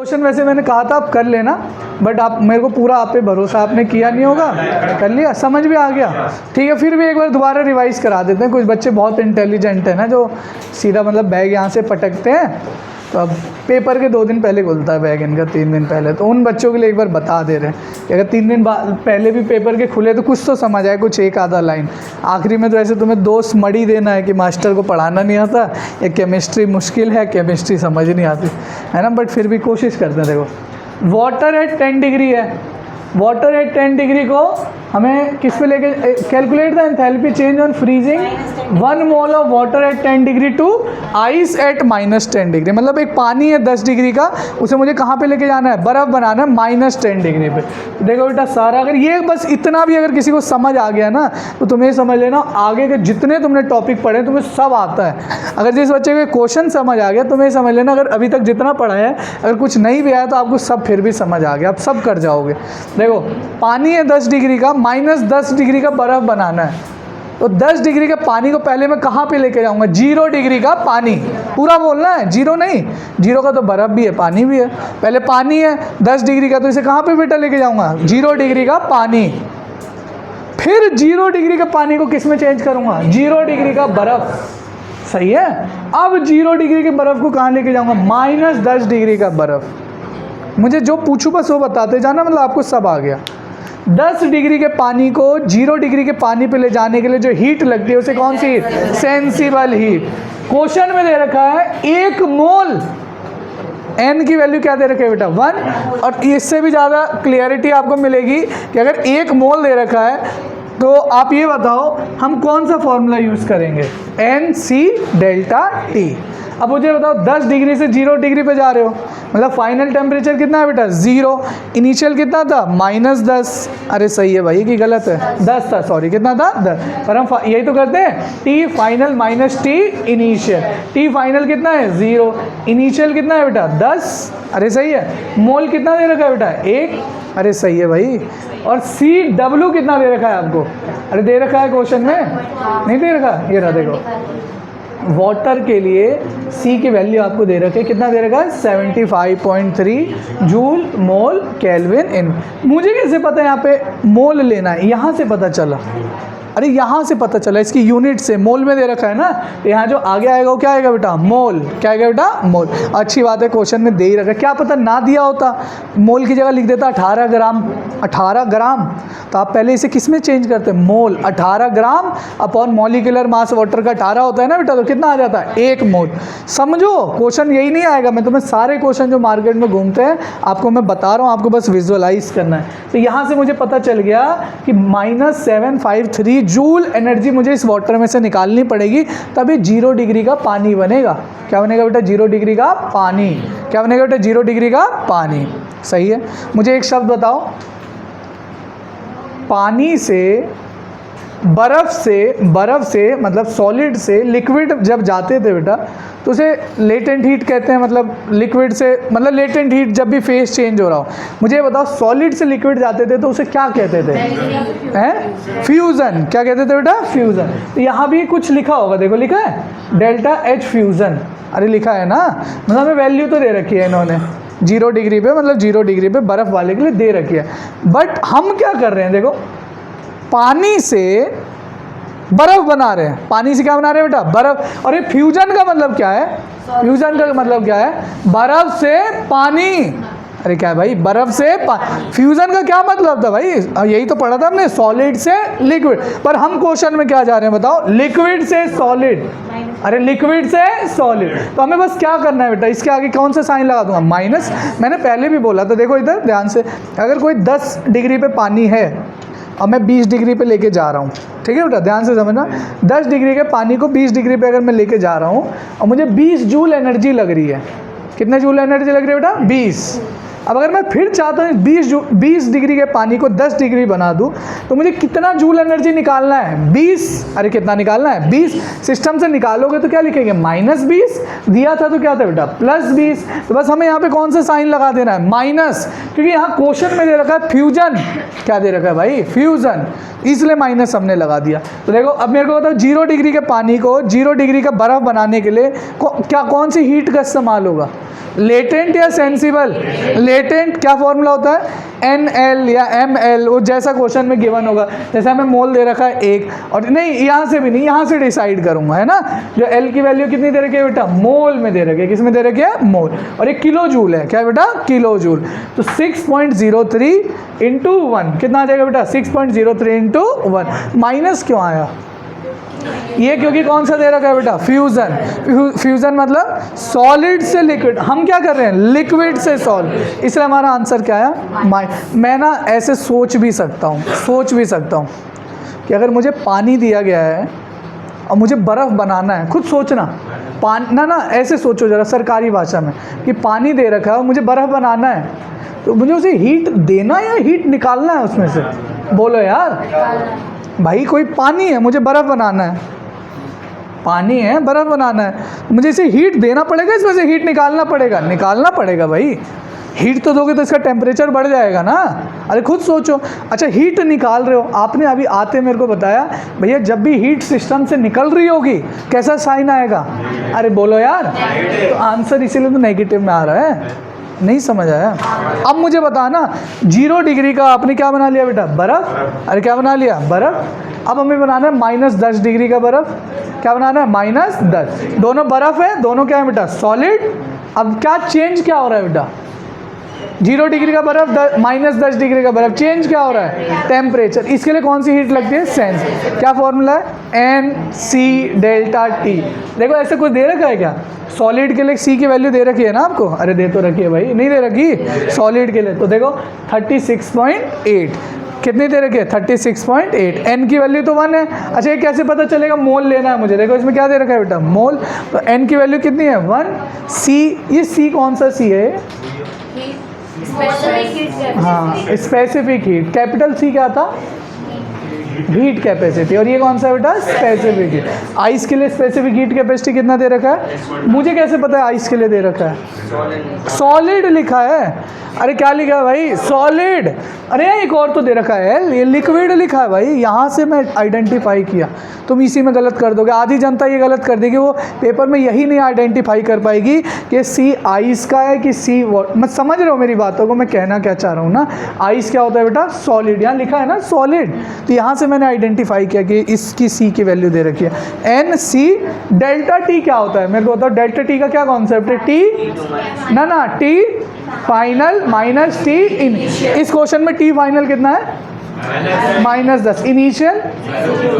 Question वैसे मैंने कहा था आप कर लेना, बट आप मेरे को पूरा आप पे भरोसा आपने किया नहीं होगा, कर लिया, समझ भी आ गया, ठीक है। फिर भी एक बार दोबारा रिवाइज करा देते हैं। कुछ बच्चे बहुत इंटेलिजेंट हैं ना, जो सीधा मतलब बैग यहाँ से पटकते हैं, तो अब पेपर के 2 दिन पहले खुलता है बैग इनका, 3 दिन पहले, तो उन बच्चों के लिए एक बार बता दे रहे हैं कि अगर 3 दिन पहले भी पेपर के खुले तो कुछ तो समझ आए, कुछ एक आधा लाइन। आखिरी में तो ऐसे तुम्हें दोस्त मड़ी देना है कि मास्टर को पढ़ाना नहीं आता, ये केमिस्ट्री मुश्किल है, केमिस्ट्री समझ नहीं आती है ना, बट फिर भी कोशिश करते हैं। देखो वाटर एट 10 डिग्री है, वाटर एट 10 डिग्री को हमें किस पे लेके, calculate the enthalpy change on freezing 1 mole of water at 10 degree to ice at -10 degree. मतलब एक पानी है 10 डिग्री का, उसे मुझे कहाँ पे लेके जाना है, बर्फ़ बनाना है -10 डिग्री पे। देखो बेटा सारा, अगर ये बस इतना भी अगर किसी को समझ आ गया ना, तो तुम्हें समझ लेना आगे के जितने तुमने टॉपिक पढ़े तुम्हें सब आता है। अगर जिस बच्चे को क्वेश्चन समझ आ गया, तुम्हें समझ लेना अगर अभी तक जितना पढ़ा है, अगर कुछ नहीं भी आया तो आपको सब फिर भी समझ आ गया, आप सब कर जाओगे। देखो पानी है 10 डिग्री का, -10 डिग्री का बर्फ़ बनाना है, तो 10 डिग्री के पानी को पहले मैं कहाँ पे लेके जाऊँगा, 0 डिग्री का पानी, पूरा बोलना है, 0 नहीं, 0 का तो बर्फ़ भी है, पानी भी है। पहले पानी है 10 डिग्री का, तो इसे कहाँ पे बेटा लेके जाऊँगा, 0 डिग्री का पानी। फिर 0 डिग्री के पानी को किस में चेंज करूँगा, 0 डिग्री का बर्फ़, सही है। अब 0 डिग्री के बर्फ़ को कहाँ लेके जाऊँगा, -10 डिग्री का बर्फ़। मुझे जो पूछूँ बस वो बताते जाना, मतलब आपको सब आ गया। 10 डिग्री के पानी को 0 डिग्री के पानी पे ले जाने के लिए जो हीट लगती है उसे कौन सी हीट, सेंसिबल हीट। क्वेश्चन में दे रखा है 1 मोल, n की वैल्यू क्या दे रखी है बेटा 1, और इससे भी ज़्यादा क्लियरिटी आपको मिलेगी कि अगर 1 मोल दे रखा है तो आप ये बताओ हम कौन सा फॉर्मूला यूज़ करेंगे, NC∆T। अब मुझे बताओ 10 डिग्री से 0 डिग्री पे जा रहे हो, मतलब फाइनल टेम्परेचर कितना है बेटा 0, इनिशियल कितना था -10, अरे सही है भाई कि गलत है, 10 था, सॉरी कितना था 10, पर हम यही तो करते हैं, T final -T initial, T final कितना है 0, इनिशियल कितना है बेटा 10, अरे सही है। मोल कितना दे रखा है बेटा 1, अरे सही है भाई। और CW कितना दे रखा है आपको, अरे दे रखा है क्वेश्चन में, नहीं दे रखा, ये रहा देखो, वाटर के लिए C की वैल्यू आपको दे रखे, कितना दे रखा है 75.3 जूल मोल केल्विन इन। मुझे कैसे पता यहाँ पे मोल लेना है, यहाँ से पता चला, अरे यहाँ से पता चला, इसकी यूनिट से, मोल में दे रखा है ना, तो यहाँ जो आगे आएगा वो क्या आएगा बेटा मोल, क्या आएगा बेटा मोल। अच्छी बात है क्वेश्चन में दे ही रखा है, क्या पता ना दिया होता, मोल की जगह लिख देता 18 ग्राम, 18 ग्राम, तो आप पहले इसे किस में चेंज करते, मोल, 18 ग्राम अपॉन मॉलिक्यूलर मास वाटर का 18 होता है ना बेटा, तो कितना आ जाता है 1 मोल। समझो क्वेश्चन यही नहीं आएगा, मैं तुम्हें सारे क्वेश्चन जो मार्केट में घूमते हैं आपको मैं बता रहा हूँ, आपको बस विजुअलाइज करना है। तो यहाँ से मुझे पता चल गया कि -753 जूल एनर्जी मुझे इस वाटर में से निकालनी पड़ेगी, तभी 0 डिग्री का पानी बनेगा। क्या बनेगा बेटा 0 डिग्री का पानी, क्या बनेगा बेटा 0 डिग्री का पानी, सही है। मुझे एक शब्द बताओ, पानी से बर्फ़ से मतलब सॉलिड से लिक्विड जब जाते थे बेटा, तो उसे लेटेंट हीट कहते हैं, मतलब लिक्विड से, मतलब लेटेंट हीट जब भी फेस चेंज हो रहा हो। मुझे बताओ सॉलिड से लिक्विड जाते थे तो उसे क्या कहते थे, हैं फ्यूज़न, क्या कहते थे बेटा फ्यूज़न। तो यहाँ भी कुछ लिखा होगा, देखो लिखा है ΔH फ्यूज़न, अरे लिखा है ना, मतलब हमें वैल्यू तो दे रखी है इन्होंने 0 डिग्री पे, मतलब 0 डिग्री पे बर्फ़ वाले के लिए दे रखी है। बट हम क्या कर रहे हैं, देखो पानी से बर्फ़ बना रहे हैं, पानी से क्या बना रहे हैं बेटा बर्फ़, और ये फ्यूजन का मतलब क्या है, फ्यूजन का मतलब क्या है, बर्फ़ से पानी, अरे क्या है भाई बर्फ़ से फ्यूज़न का क्या मतलब था भाई, यही तो पढ़ा था हमने, सॉलिड से लिक्विड। पर हम क्वेश्चन में क्या जा रहे हैं बताओ, लिक्विड से सॉलिड, अरे लिक्विड से सॉलिड, तो हमें बस क्या करना है बेटा, इसके आगे कौन सा साइन लगा दूंगा माइनस। मैंने पहले भी बोला था, देखो इधर ध्यान से, अगर कोई 10 डिग्री पे पानी है और मैं 20 डिग्री पे लेके जा रहा हूँ, ठीक है बेटा ध्यान से समझना, 10 डिग्री के पानी को 20 डिग्री पे अगर मैं लेके जा रहा हूँ और मुझे 20 जूल एनर्जी लग रही है, कितने जूल एनर्जी लग रही है बेटा 20। अब अगर मैं फिर चाहता हूँ 20 डिग्री के पानी को 10 डिग्री बना दूँ, तो मुझे कितना जूल एनर्जी निकालना है 20, अरे कितना निकालना है 20। सिस्टम से निकालोगे तो क्या लिखेंगे -20, दिया था तो क्या था बेटा +20, तो बस हमें यहाँ पे कौन सा साइन लगा देना है माइनस, क्योंकि यहाँ क्वेश्चन में दे रखा है फ्यूजन, क्या दे रखा है भाई फ्यूजन, इसलिए माइनस हमने लगा दिया। तो देखो अब मेरे को बताओ 0 डिग्री के पानी को 0 डिग्री का बर्फ़ बनाने के लिए कौन सी हीट का इस्तेमाल होगा, लेटेंट या सेंसिबल? लेटेंट क्या फॉर्मूला होता है? NL या ML, वो जैसा क्वेश्चन में गिवन होगा। जैसे हमें मोल दे रखा है 1, और नहीं यहाँ से भी नहीं, यहाँ से डिसाइड करूँगा, है ना। जो L की वैल्यू कितनी दे रखी है बेटा? मोल में दे रखी है। किस में दे रखी है? मोल। और ये किलो जूल है, क्या है बेटा? Kilo joule. तो 6.03 इंटू 1 कितना आ जाएगा बेटा? 6.03 इंटू 1। माइनस क्यों आया? ये क्योंकि कौन सा दे रखा है बेटा? फ्यूजन। फ्यूजन मतलब सॉलिड से लिक्विड। हम क्या कर रहे हैं? लिक्विड से सॉलिड, इसलिए हमारा आंसर क्या आया? मैं ना ऐसे सोच भी सकता हूँ कि अगर मुझे पानी दिया गया है और मुझे बर्फ़ बनाना है, खुद सोचना, पानी ना ऐसे सोचो जरा सरकारी भाषा में, कि पानी दे रखा है और मुझे बर्फ़ बनाना है, तो मुझे उसे हीट देना या हीट निकालना है उसमें से? बोलो यार भाई, कोई पानी है, मुझे बर्फ़ बनाना है, पानी है, बर्फ़ बनाना है, मुझे इसे हीट देना पड़ेगा, इसमें से हीट निकालना पड़ेगा? निकालना पड़ेगा भाई। हीट तो दोगे तो इसका टेम्परेचर बढ़ जाएगा ना। अरे खुद सोचो। अच्छा, हीट निकाल रहे हो, आपने अभी आते मेरे को बताया भैया जब भी हीट सिस्टम से निकल रही होगी कैसा साइन आएगा? अरे बोलो यार, तो आंसर इसीलिए तो नेगेटिव में आ रहा है। नहीं समझ आया? अब मुझे बताना, 0 डिग्री का आपने क्या बना लिया बेटा? बर्फ़। अरे क्या बना लिया? बर्फ़। अब हमें बनाना है -10 डिग्री का बर्फ़। क्या बनाना है? -10। दोनों बर्फ़ है, दोनों क्या है बेटा? सॉलिड। अब क्या चेंज क्या हो रहा है बेटा? 0 डिग्री का बर्फ़, -10 डिग्री का बर्फ़, चेंज क्या हो रहा है? टेम्परेचर। इसके लिए कौन सी हीट लगती है? सेंस। क्या फॉर्मूला है? NC∆T। देखो ऐसे कुछ दे रखा है क्या? सॉलिड के लिए C की वैल्यू दे रखी है ना आपको? अरे दे तो रखी है भाई, नहीं दे रखी? सॉलिड के लिए तो देखो 36.8। कितनी दे रखी है? 36.8। N की वैल्यू तो 1 है। अच्छा, ये कैसे पता चलेगा? मोल लेना है मुझे। देखो इसमें क्या दे रखा है बेटा? मोल। तो N की वैल्यू कितनी है? 1। C, ये C कौन सा C है? हाँ, स्पेसिफिक हीट। कैपिटल C क्या था? Heat capacity. और ये कौन सा बेटा? Specific heat. आइस के लिए स्पेसिफिक हीट कैपेसिटी कितना दे रखा है? मुझे कैसे पता है आइस के लिए दे रखा है? सॉलिड लिखा है। अरे क्या लिखा है भाई? सॉलिड। अरे एक और तो दे रखा है, ये लिक्विड लिखा है भाई। यहाँ से मैं आइडेंटिफाई किया, तुम इसी में गलत कर दोगे। आधी जनता ये गलत कर देगी, वो पेपर में यही नहीं आइडेंटिफाई कर पाएगी कि C आइस का है कि C वाटर। मैं समझ रहे हो मेरी बातों को, मैं कहना क्या चाह रहा हूँ ना। आइस क्या होता है बेटा? सॉलिड। यहाँ लिखा है ना सॉलिड, तो यहाँ से मैंने आइडेंटिफाई किया कि इसकी C की वैल्यू दे रखी है। NC∆T क्या होता है? मेरे को बताओ, ∆T का क्या कॉन्सेप्ट है? T ना T फाइनल -T इन। इस क्वेश्चन में T फाइनल कितना है? -10। इनिशियल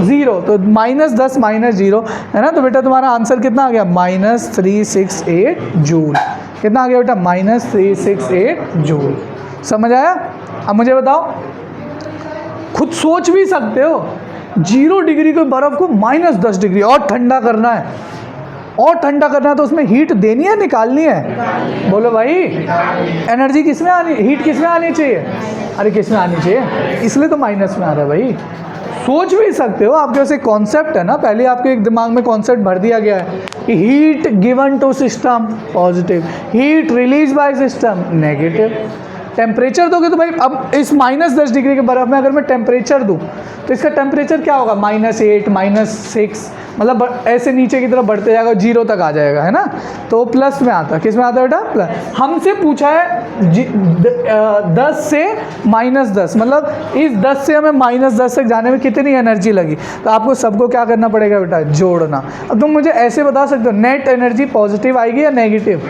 0, तो -10 -0 है ना। तो बेटा तुम्हारा आंसर कितना आ गया? -368 जूल। कितना आ गया बेटा? -368 जूल। समझ आया? अब मुझे बताओ, खुद सोच भी सकते हो, 0 डिग्री के बर्फ़ को -10 डिग्री और ठंडा करना है, और ठंडा करना है, तो उसमें हीट देनी है निकालनी है? बोलो भाई, एनर्जी किस में आनी, हीट किस में आनी चाहिए? अरे किस में आनी चाहिए? इसलिए तो माइनस में आ रहा है भाई। सोच भी सकते हो, आपके पास एक कॉन्सेप्ट है ना, पहले आपके एक दिमाग में कॉन्सेप्ट भर दिया गया है कि heat given to system positive, heat release by system negative. Temperature दोगे तो भाई, अब इस -10 डिग्री के बर्फ़ में अगर मैं टेम्परेचर दूँ तो इसका टेम्परेचर क्या होगा? -8 -6, मतलब ऐसे नीचे की तरफ बढ़ते जाएगा, 0 तक आ जाएगा, है ना। तो प्लस में आता है। किस में आता है बेटा? प्लस। हमसे पूछा है 10 से -10, मतलब इस 10 से हमें -10 तक जाने में कितनी एनर्जी लगी। तो आपको सबको क्या करना पड़ेगा बेटा? जोड़ना। अब तुम मुझे ऐसे बता सकते हो नेट एनर्जी पॉजिटिव आएगी या नेगेटिव?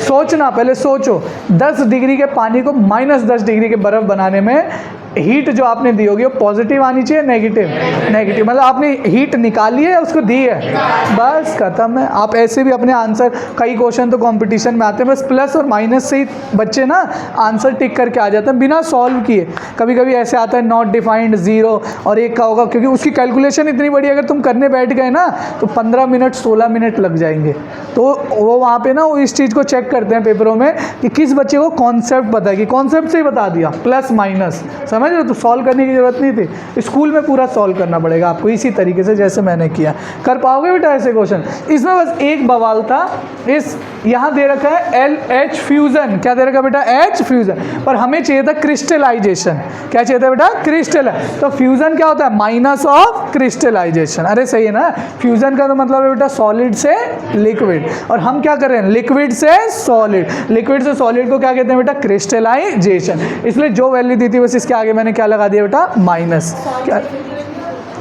सोचना, पहले सोचो। 10 डिग्री के पानी को -10 डिग्री के बर्फ़ बनाने में हीट जो आपने दी होगी वो पॉजिटिव आनी चाहिए, नेगेटिव? नेगेटिव। मतलब आपने हीट निकाली है, उसको दी है, बस खत्म है। आप ऐसे भी अपने आंसर, कई क्वेश्चन तो कंपटीशन में आते हैं, बस प्लस और माइनस से ही बच्चे ना आंसर टिक करके आ जाते हैं बिना सॉल्व किए। कभी कभी ऐसे आता है नॉट डिफाइंड 0 और 1 का होगा, क्योंकि उसकी कैलकुलेशन इतनी बड़ी, अगर तुम करने बैठ गए ना तो 15 मिनट 16 मिनट लग जाएंगे। तो वो वहाँ पे ना वो इस चीज़ को चेक करते हैं पेपरों में कि किस बच्चे को कॉन्सेप्ट पता है, कि कॉन्सेप्ट से ही बता दिया प्लस माइनस। समझ रहे हो? तो सॉल्व करने की ज़रूरत नहीं थी, स्कूल में पूरा सॉल्व करना पड़ेगा आपको इसी तरीके से जैसे मैंने किया। कर पाओगे बेटा ऐसे क्वेश्चन? इसमें बस एक बवाल था, इस यहाँ दे रखा है LH फ्यूज़न, क्या दे रखा है बेटा? H फ्यूज़न, पर हमें चाहिए था क्रिस्टलाइजेशन। क्या चाहिए था बेटा? क्रिस्टल। तो फ्यूज़न क्या होता है? Minus of crystallisation. अरे सही है ना? फ्यूज़न का तो मतलब है बेटा सॉलिड से लिक्विड, और हम क्या कर रहे हैं? लिक्विड से सॉलिड। लिक्विड से सॉलिड को क्या कहते हैं बेटा? क्रिस्टलाइजेशन। इसलिए जो वैल्यू दी थी बस इसके आगे मैंने क्या लगा दिया बेटा? माइनस। क्या?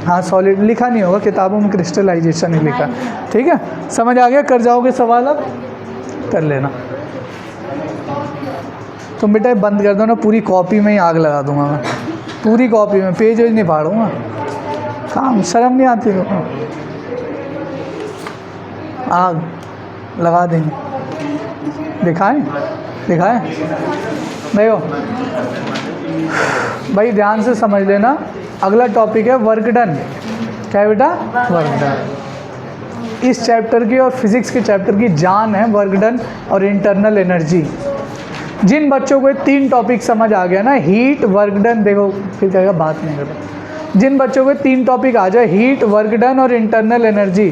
हाँ सॉलिड लिखा नहीं होगा किताबों में, क्रिस्टलाइजेशन ही लिखा। ठीक है, समझ आ गया? कर जाओगे सवाल, अब कर लेना। तुम बेटा बंद कर दो ना, पूरी कॉपी में ही आग लगा दूंगा मैं, पूरी कॉपी में, पेज वेज नहीं फाड़ूंगा। काम शर्म नहीं आती तो आग लगा देंगे। दिखाएं देखो भाई, ध्यान से समझ लेना। अगला टॉपिक है वर्क डन। क्या है बेटा? Work done. इस चैप्टर की और फिजिक्स के चैप्टर की जान है वर्क डन और इंटरनल एनर्जी। जिन बच्चों को ये 3 टॉपिक समझ आ गया ना, हीट, वर्क डन, देखो फिर कहेगा बात नहीं करता। जिन बच्चों को 3 टॉपिक आ जाए, हीट, वर्क डन और इंटरनल एनर्जी,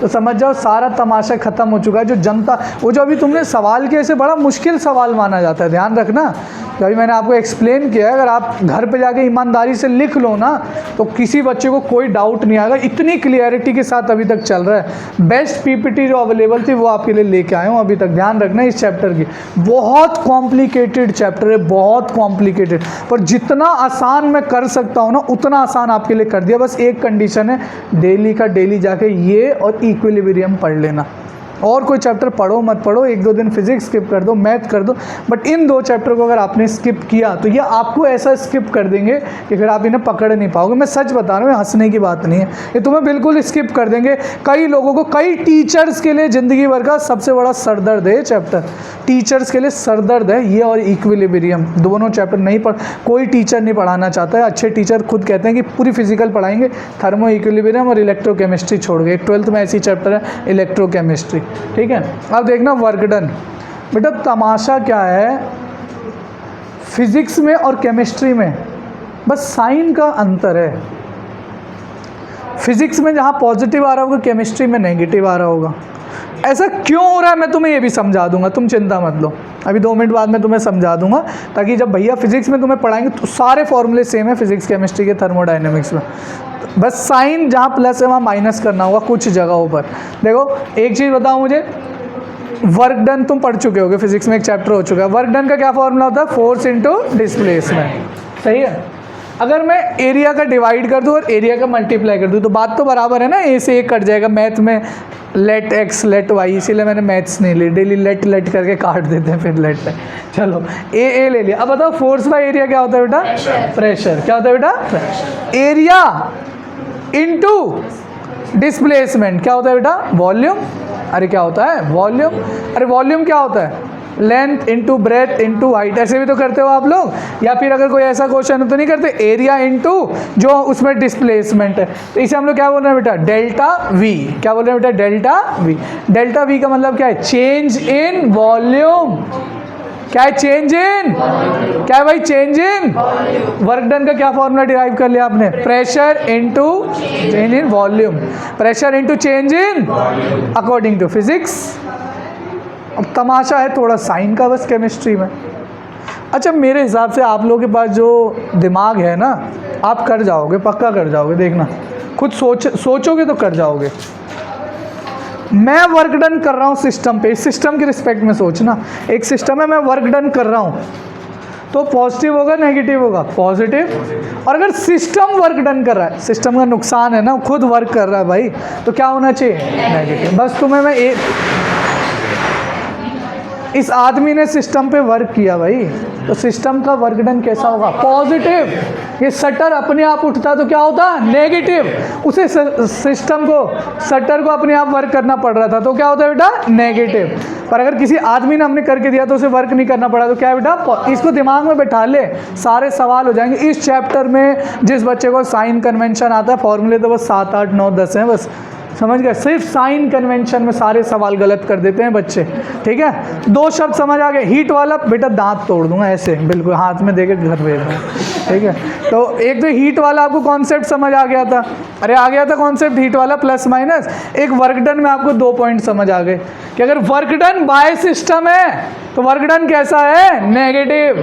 तो समझ जाओ सारा तमाशा खत्म हो चुका है। जो जनता, वो जो अभी तुमने सवाल किया, इसे बड़ा मुश्किल सवाल माना जाता है, ध्यान रखना। तो अभी मैंने आपको एक्सप्लेन किया है, अगर आप घर पे जाके ईमानदारी से लिख लो ना, तो किसी बच्चे को कोई डाउट नहीं आएगा। इतनी क्लियरिटी के साथ अभी तक चल रहा है। बेस्ट पीपीटी जो अवेलेबल थी वो आपके लिए लेके आया हूँ अभी तक। ध्यान रखना इस चैप्टर की, बहुत कॉम्प्लिकेटेड चैप्टर है, बहुत कॉम्प्लिकेटेड, पर जितना आसान मैं कर सकता हूँ ना उतना आसान आपके लिए कर दिया। बस एक कंडीशन है, डेली का डेली जाके ये और इक्विलिब्रियम पढ़ लेना। और कोई चैप्टर पढ़ो मत पढ़ो, 1-2 दिन फिजिक्स स्किप कर दो, मैथ कर दो, बट इन 2 चैप्टर को अगर आपने स्किप किया तो ये आपको ऐसा स्किप कर देंगे कि फिर आप इन्हें पकड़ नहीं पाओगे। मैं सच बता रहा हूँ, हंसने की बात नहीं है, ये तुम्हें बिल्कुल स्किप कर देंगे। कई लोगों को, कई टीचर्स के लिए ज़िंदगी भर का सबसे बड़ा सरदर्द है ये चैप्टर। टीचर्स के लिए सरदर्द है ये और इक्विलिब्रियम, दोनों चैप्टर नहीं कोई टीचर नहीं पढ़ाना चाहता है। अच्छे टीचर खुद कहते हैं कि पूरी फिजिकल पढ़ाएंगे, थर्मो इक्विलिब्रियम और इलेक्ट्रोकेमिस्ट्री छोड़ गए। 12th में ऐसी चैप्टर है इलेक्ट्रोकेमिस्ट्री। ठीक है, अब देखना वर्क डन। बेटा तमाशा क्या है, फिजिक्स में और केमिस्ट्री में बस साइन का अंतर है। फिजिक्स में जहाँ पॉजिटिव आ रहा होगा, केमिस्ट्री में नेगेटिव आ रहा होगा। ऐसा क्यों हो रहा है मैं तुम्हें ये भी समझा दूंगा, तुम चिंता मत लो। अभी 2 मिनट बाद मैं तुम्हें समझा दूंगा, ताकि जब भैया फिजिक्स में तुम्हें पढ़ाएंगे तो सारे फॉर्मूले सेम है फिजिक्स केमिस्ट्री के, थर्मोडायनेमिक्स में। बस साइन जहाँ प्लस है वहाँ माइनस करना होगा कुछ जगहों पर। देखो एक चीज़ बताओ मुझे, वर्क डन तुम पढ़ चुके होगे, फिजिक्स में एक चैप्टर हो चुका है। वर्क डन का क्या फॉर्मूला होता है? Force into displacement. सही है। अगर मैं एरिया का डिवाइड कर दूँ और एरिया का मल्टीप्लाई कर दूँ तो बात तो बराबर है ना, ए से ए कट जाएगा। मैथ में लेट एक्स लेट वाई, इसीलिए मैंने मैथ्स नहीं ली, डेली लेट लेट करके काट देते हैं फिर लेट है। चलो ए ले लिया। अब बताओ फोर्स बाय एरिया क्या होता है बेटा? प्रेशर। क्या होता है बेटा? एरिया इनटू डिस्प्लेसमेंट क्या होता है बेटा? वॉल्यूम। अरे क्या होता है? वॉल्यूम। अरे वॉल्यूम क्या होता है? Length into breadth into height. ऐसे भी तो करते हो आप लोग, या फिर अगर कोई ऐसा क्वेश्चन है तो नहीं करते, एरिया इंटू जो उसमें डिस्प्लेसमेंट है। तो इसे हम लोग क्या बोल रहे हैं बेटा? Delta V. क्या बोल रहे हैं बेटा? Delta V. डेल्टा वी का मतलब क्या है? Change in volume. क्या है? चेंज इन, क्या है भाई? Change in. वर्क डन का क्या फॉर्मूला डिराइव कर लिया आपने? Pressure into change in volume, pressure into change in according to physics. अब तमाशा है थोड़ा साइन का बस केमिस्ट्री में। अच्छा मेरे हिसाब से आप लोगों के पास जो दिमाग है ना, आप कर जाओगे, पक्का कर जाओगे, देखना खुद सोचोगे तो कर जाओगे। मैं वर्क डन कर रहा हूँ सिस्टम पे, सिस्टम के रिस्पेक्ट में सोचना। एक सिस्टम है, मैं वर्क डन कर रहा हूँ, तो पॉजिटिव होगा नेगेटिव होगा? पॉजिटिव। और अगर सिस्टम वर्क डन कर रहा है, सिस्टम का नुकसान है ना, खुद वर्क कर रहा है भाई, तो क्या होना चाहिए? नेगेटिव। बस तुम्हें मैं इस आदमी ने सिस्टम पे वर्क किया भाई, तो सिस्टम का वर्क डन कैसा होगा? पॉजिटिव। ये शटर अपने आप उठता तो क्या होता? नेगेटिव। उसे सिस्टम को, शटर को अपने आप वर्क करना पड़ रहा था तो क्या होता है बेटा? नेगेटिव। पर अगर किसी आदमी ने हमने करके दिया तो उसे वर्क नहीं करना पड़ा तो क्या है बेटा? इसको दिमाग में बैठा ले, सारे सवाल हो जाएंगे। इस चैप्टर में जिस बच्चे को साइन कन्वेंशन आता है, फॉर्मूले तो बस 7, 8, 9, 10 हैं बस। समझ गए? सिर्फ साइन कन्वेंशन में सारे सवाल गलत कर देते हैं बच्चे, ठीक है। 2 शब्द समझ आ गए। हीट वाला बेटा दांत तोड़ दूंगा ऐसे, बिल्कुल हाथ में देके घर भेज दूँगा, ठीक है। तो एक तो हीट वाला आपको कॉन्सेप्ट समझ आ गया था, अरे आ गया था कॉन्सेप्ट हीट वाला प्लस माइनस। एक वर्क डन में आपको 2 पॉइंट समझ आ गए कि अगर वर्क डन बाय सिस्टम है तो वर्क डन कैसा है? Negative.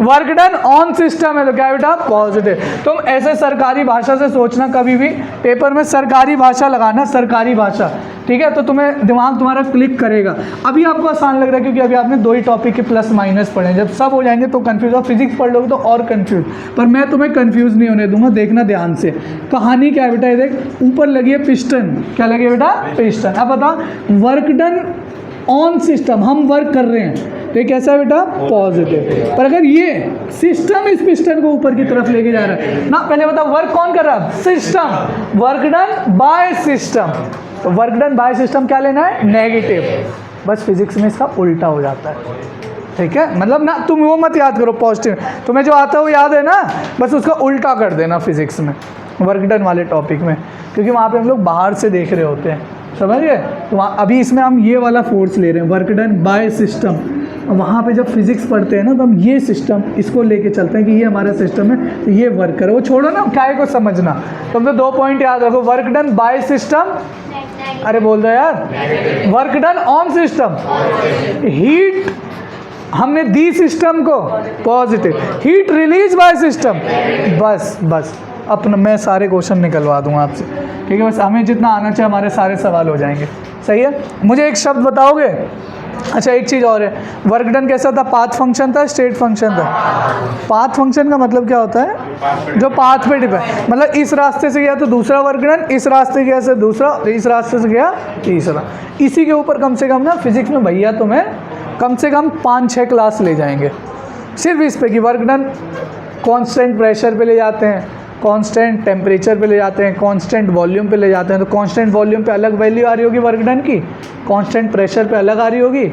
Work done on system है तो क्या बेटा? पॉजिटिव। तुम ऐसे सरकारी भाषा से सोचना, कभी भी पेपर में सरकारी भाषा लगाना, सरकारी भाषा, ठीक है, तो तुम्हें दिमाग तुम्हारा क्लिक करेगा। अभी आपको आसान लग रहा है क्योंकि अभी आपने 2 ही टॉपिक के प्लस माइनस पढ़े हैं, जब सब हो जाएंगे तो कंफ्यूज, और फिजिक्स पढ़ लोगे तो और कंफ्यूज, पर मैं तुम्हें कंफ्यूज नहीं होने दूंगा। देखना ध्यान से, कहानी क्या है बेटा? ये देख, ऊपर लगी है पिस्टन, क्या लगी है बेटा? पिस्टन। अब बता, वर्क डन ऑन सिस्टम, हम वर्क कर रहे हैं तो ये कैसा है बेटा? पॉजिटिव। पर अगर ये सिस्टम इस पिस्टन को ऊपर की तरफ लेके जा रहा है ना, पहले बता वर्क कौन कर रहा है? System. Work done by system, तो वर्क डन बाय सिस्टम क्या लेना है? नेगेटिव। बस फिजिक्स में इसका उल्टा हो जाता है, ठीक है। मतलब ना तुम वो मत याद करो पॉजिटिव, तुम्हें जो आता है वो याद है ना, बस उसका उल्टा कर देना फिजिक्स में, वर्क डन वाले टॉपिक में, क्योंकि वहाँ पे हम लोग बाहर से देख रहे होते हैं, समझ गए? तो अभी इसमें हम ये वाला फोर्स ले रहे हैं, वर्क डन बाय सिस्टम। वहाँ पे जब फिजिक्स पढ़ते हैं ना, तो हम ये सिस्टम इसको लेके चलते हैं कि ये हमारा सिस्टम है, तो ये वर्क करे, वो छोड़ो ना काय को समझना। तुम तो 2 पॉइंट याद रखो, वर्क डन बाय सिस्टम, अरे बोल दो यार, work done on system, heat हमने दी सिस्टम को positive, heat release by system. बस अपना मैं सारे क्वेश्चन निकलवा दूंगा आपसे, ठीक है। बस हमें जितना आना चाहिए हमारे सारे सवाल हो जाएंगे, सही है। मुझे एक शब्द बताओगे? अच्छा एक चीज़ और है, वर्क डन कैसा था? पाथ फंक्शन था, स्टेट फंक्शन था? पाथ फंक्शन का मतलब क्या होता है? जो पाथ पे डिपेंड, मतलब इस रास्ते से गया तो दूसरा वर्क डन, इस रास्ते गया से दूसरा, इस रास्ते से गया तीसरा। इसी के ऊपर कम से कम ना फिजिक्स में भैया तुम्हें कम से कम 5-6 क्लास ले जाएंगे सिर्फ इस पे कि वर्क डन कांस्टेंट प्रेशर पे ले जाते हैं, कांस्टेंट टेम्परेचर पे ले जाते हैं, कांस्टेंट वॉल्यूम पे ले जाते हैं। तो कांस्टेंट वॉल्यूम पे अलग वैल्यू आ रही होगी वर्क डन की, कांस्टेंट प्रेशर पे अलग आ रही होगी,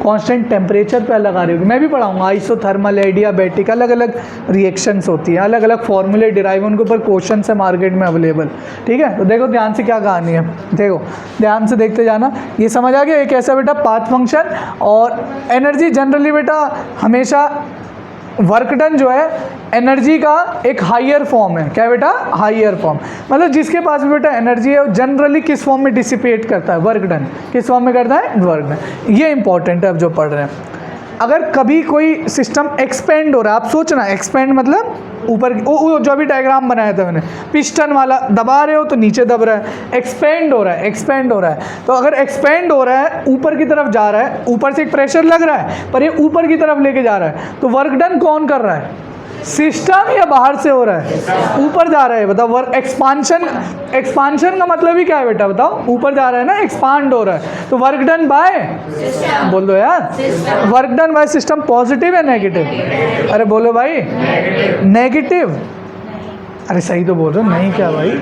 कांस्टेंट टेम्परेचर पे अलग आ रही होगी। मैं भी पढ़ाऊंगा आइसोथर्मल, एडियाबैटिक, अलग अलग रिएक्शंस होती हैं, अलग अलग फॉर्मूले डिराइव, उनके ऊपर क्वेश्चन है मार्केट में अवेलेबल, ठीक है। तो देखो ध्यान से क्या कहानी है, देखो ध्यान से देखते जाना। ये समझ आ गया एक ऐसा बेटा पाथ फंक्शन। और एनर्जी जनरली बेटा हमेशा वर्क डन जो है एनर्जी का एक हायर फॉर्म है, क्या बेटा? Higher form. मतलब जिसके पास भी बेटा एनर्जी है वो जनरली किस फॉर्म में डिसिपेट करता है? Work done. किस फॉर्म में करता है? Work done. ये इंपॉर्टेंट है अब जो पढ़ रहे हैं। अगर कभी कोई सिस्टम एक्सपेंड हो रहा है, आप सोचना एक्सपेंड मतलब ऊपर जो भी डायग्राम बनाया था मैंने, पिस्टन वाला दबा रहे हो तो नीचे दब रहा है, एक्सपेंड हो रहा है, एक्सपेंड हो रहा है। तो अगर एक्सपेंड हो रहा है, ऊपर की तरफ जा रहा है, ऊपर से एक प्रेशर लग रहा है पर ये ऊपर की तरफ लेके जा रहा है, तो वर्क डन कौन कर रहा है? सिस्टम या बाहर से हो रहा है? ऊपर जा रहा है। बताओ वर्क एक्सपांशन का मतलब ही क्या है बेटा? बताओ ऊपर जा रहा है ना, एक्सपांड हो रहा है। तो वर्क डन बाय बोल दो यार, work done by system positive या नेगेटिव? अरे बोलो भाई, नेगेटिव। अरे सही तो बोल रहे हो, नहीं क्या भाई?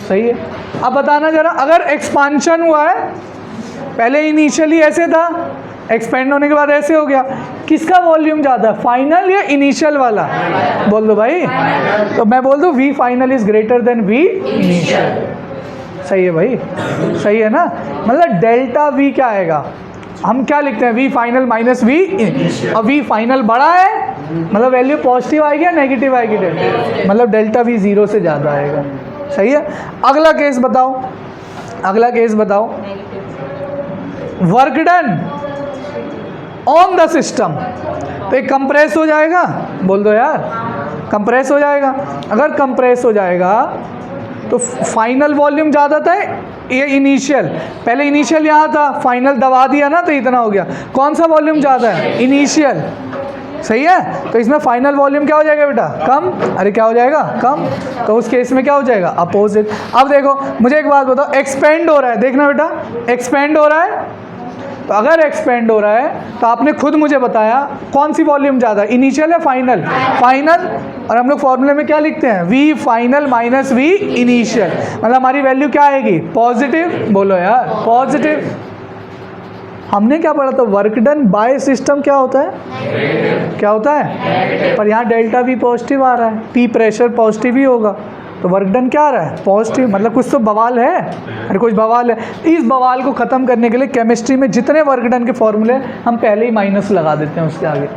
सही है। अब बताना जरा, अगर एक्सपांशन हुआ है, पहले इनिशियली ऐसे था, एक्सपेंड होने के बाद ऐसे हो गया, किसका वॉल्यूम ज़्यादा, फाइनल या इनिशियल वाला? बोल दो भाई। तो मैं बोल दूँ V final is greater than V initial. सही है भाई, सही है ना। मतलब डेल्टा वी क्या आएगा? हम क्या लिखते हैं? वी फाइनल माइनस वी, और वी फाइनल बड़ा है मतलब वैल्यू पॉजिटिव आएगी या नेगेटिव आएगी? मतलब डेल्टा वी 0 से ज़्यादा आएगा। सही है। अगला केस बताओ, अगला केस बताओ, work done on the system, तो एक कंप्रेस हो जाएगा। बोल दो यार, कंप्रेस हो जाएगा। अगर कंप्रेस हो जाएगा तो फाइनल वॉल्यूम ज़्यादा था, ये इनिशियल, पहले इनिशियल यहाँ था, फाइनल दबा दिया ना तो इतना हो गया। कौन सा वॉल्यूम ज़्यादा है? इनिशियल। सही है। तो इसमें फाइनल वॉल्यूम क्या हो जाएगा बेटा? कम। अरे क्या हो जाएगा? कम। तो उस केस में क्या हो जाएगा? अपोजिट। अब देखो मुझे एक बात बताओ, एक्सपेंड हो रहा है, देखना बेटा एक्सपेंड हो रहा है। तो अगर एक्सपेंड हो रहा है तो आपने खुद मुझे बताया कौन सी वॉल्यूम ज़्यादा, इनिशियल या फाइनल? फाइनल। और हम लोग फॉर्मूले में क्या लिखते हैं? V final minus V initial. मतलब हमारी वैल्यू क्या आएगी? पॉजिटिव। बोलो यार, पॉजिटिव। हमने क्या पढ़ा था? वर्क डन बाय सिस्टम क्या होता है? क्या होता है? पर यहाँ डेल्टा वी पॉजिटिव आ रहा है, पी प्रेशर पॉजिटिव ही होगा। तो वर्क डन क्या आ रहा है? पॉजिटिव। मतलब कुछ तो बवाल है, अरे कुछ बवाल है। इस बवाल को ख़त्म करने के लिए केमिस्ट्री में जितने वर्क डन के फॉर्मूले हम पहले ही माइनस लगा देते हैं उसके आगे।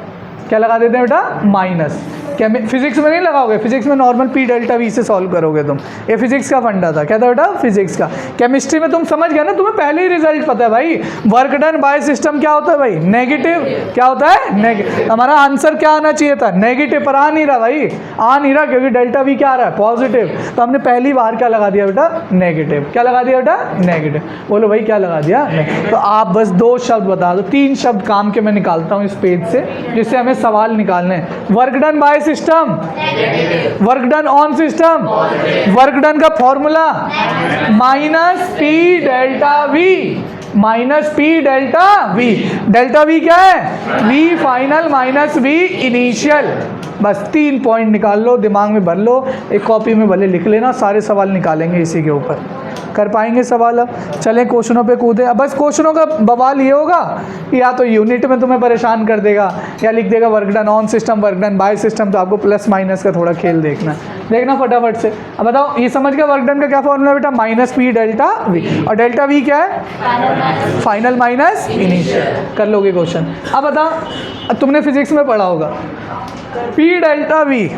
क्या लगा देते हैं बेटा? माइनस। फिजिक्स में नहीं लगाओगे, फिजिक्स में नॉर्मल पी डेल्टा वी से सॉल्व करोगे तुम। ये फिजिक्स का फंडा था। क्या था बेटा? फिजिक्स का। केमिस्ट्री में तुम समझ गए ना, तुम्हें पहले ही रिजल्ट पता है भाई। वर्क डन बाय सिस्टम क्या होता है भाई? नेगेटिव। क्या होता है? नेगेटिव। हमारा आंसर क्या आना चाहिए था? नेगेटिव, पर आ नहीं रहा भाई, आ नहीं रहा क्योंकि डेल्टा वी क्या आ रहा है? पॉजिटिव। तो हमने पहली बार क्या लगा दिया बेटा? नेगेटिव। क्या लगा दिया बेटा? नेगेटिव। बोलो भाई क्या लगा दिया? तो आप बस 2 शब्द बता दो, 3 शब्द काम के मैं निकालता हूँ इस पेज से, जिससे हमें सवाल निकालने हैं। Work done by system, work done on system, work done का formula minus P delta V, minus P delta V. Delta V क्या है? V final minus V initial. बस 3 पॉइंट निकाल लो, दिमाग में भर लो, एक कॉपी में भले लिख लेना, सारे सवाल निकालेंगे इसी के ऊपर। कर पाएंगे सवाल? अब चलें क्वेश्चनों पे कूदे। अब बस क्वेश्चनों का बवाल ये होगा कि या तो यूनिट में तुम्हें परेशान कर देगा या लिख देगा work done on system, work done by system. तो आपको प्लस माइनस का थोड़ा खेल देखना फटाफट से। अब बताओ, ये समझ गया वर्क डन का क्या फॉर्मूला बेटा? Minus P delta we. और डेल्टा वी क्या है? Final minus initial. कर लोगे क्वेश्चन। अब बताओ, तुमने फिजिक्स में पढ़ा होगा पी डेल्टा वी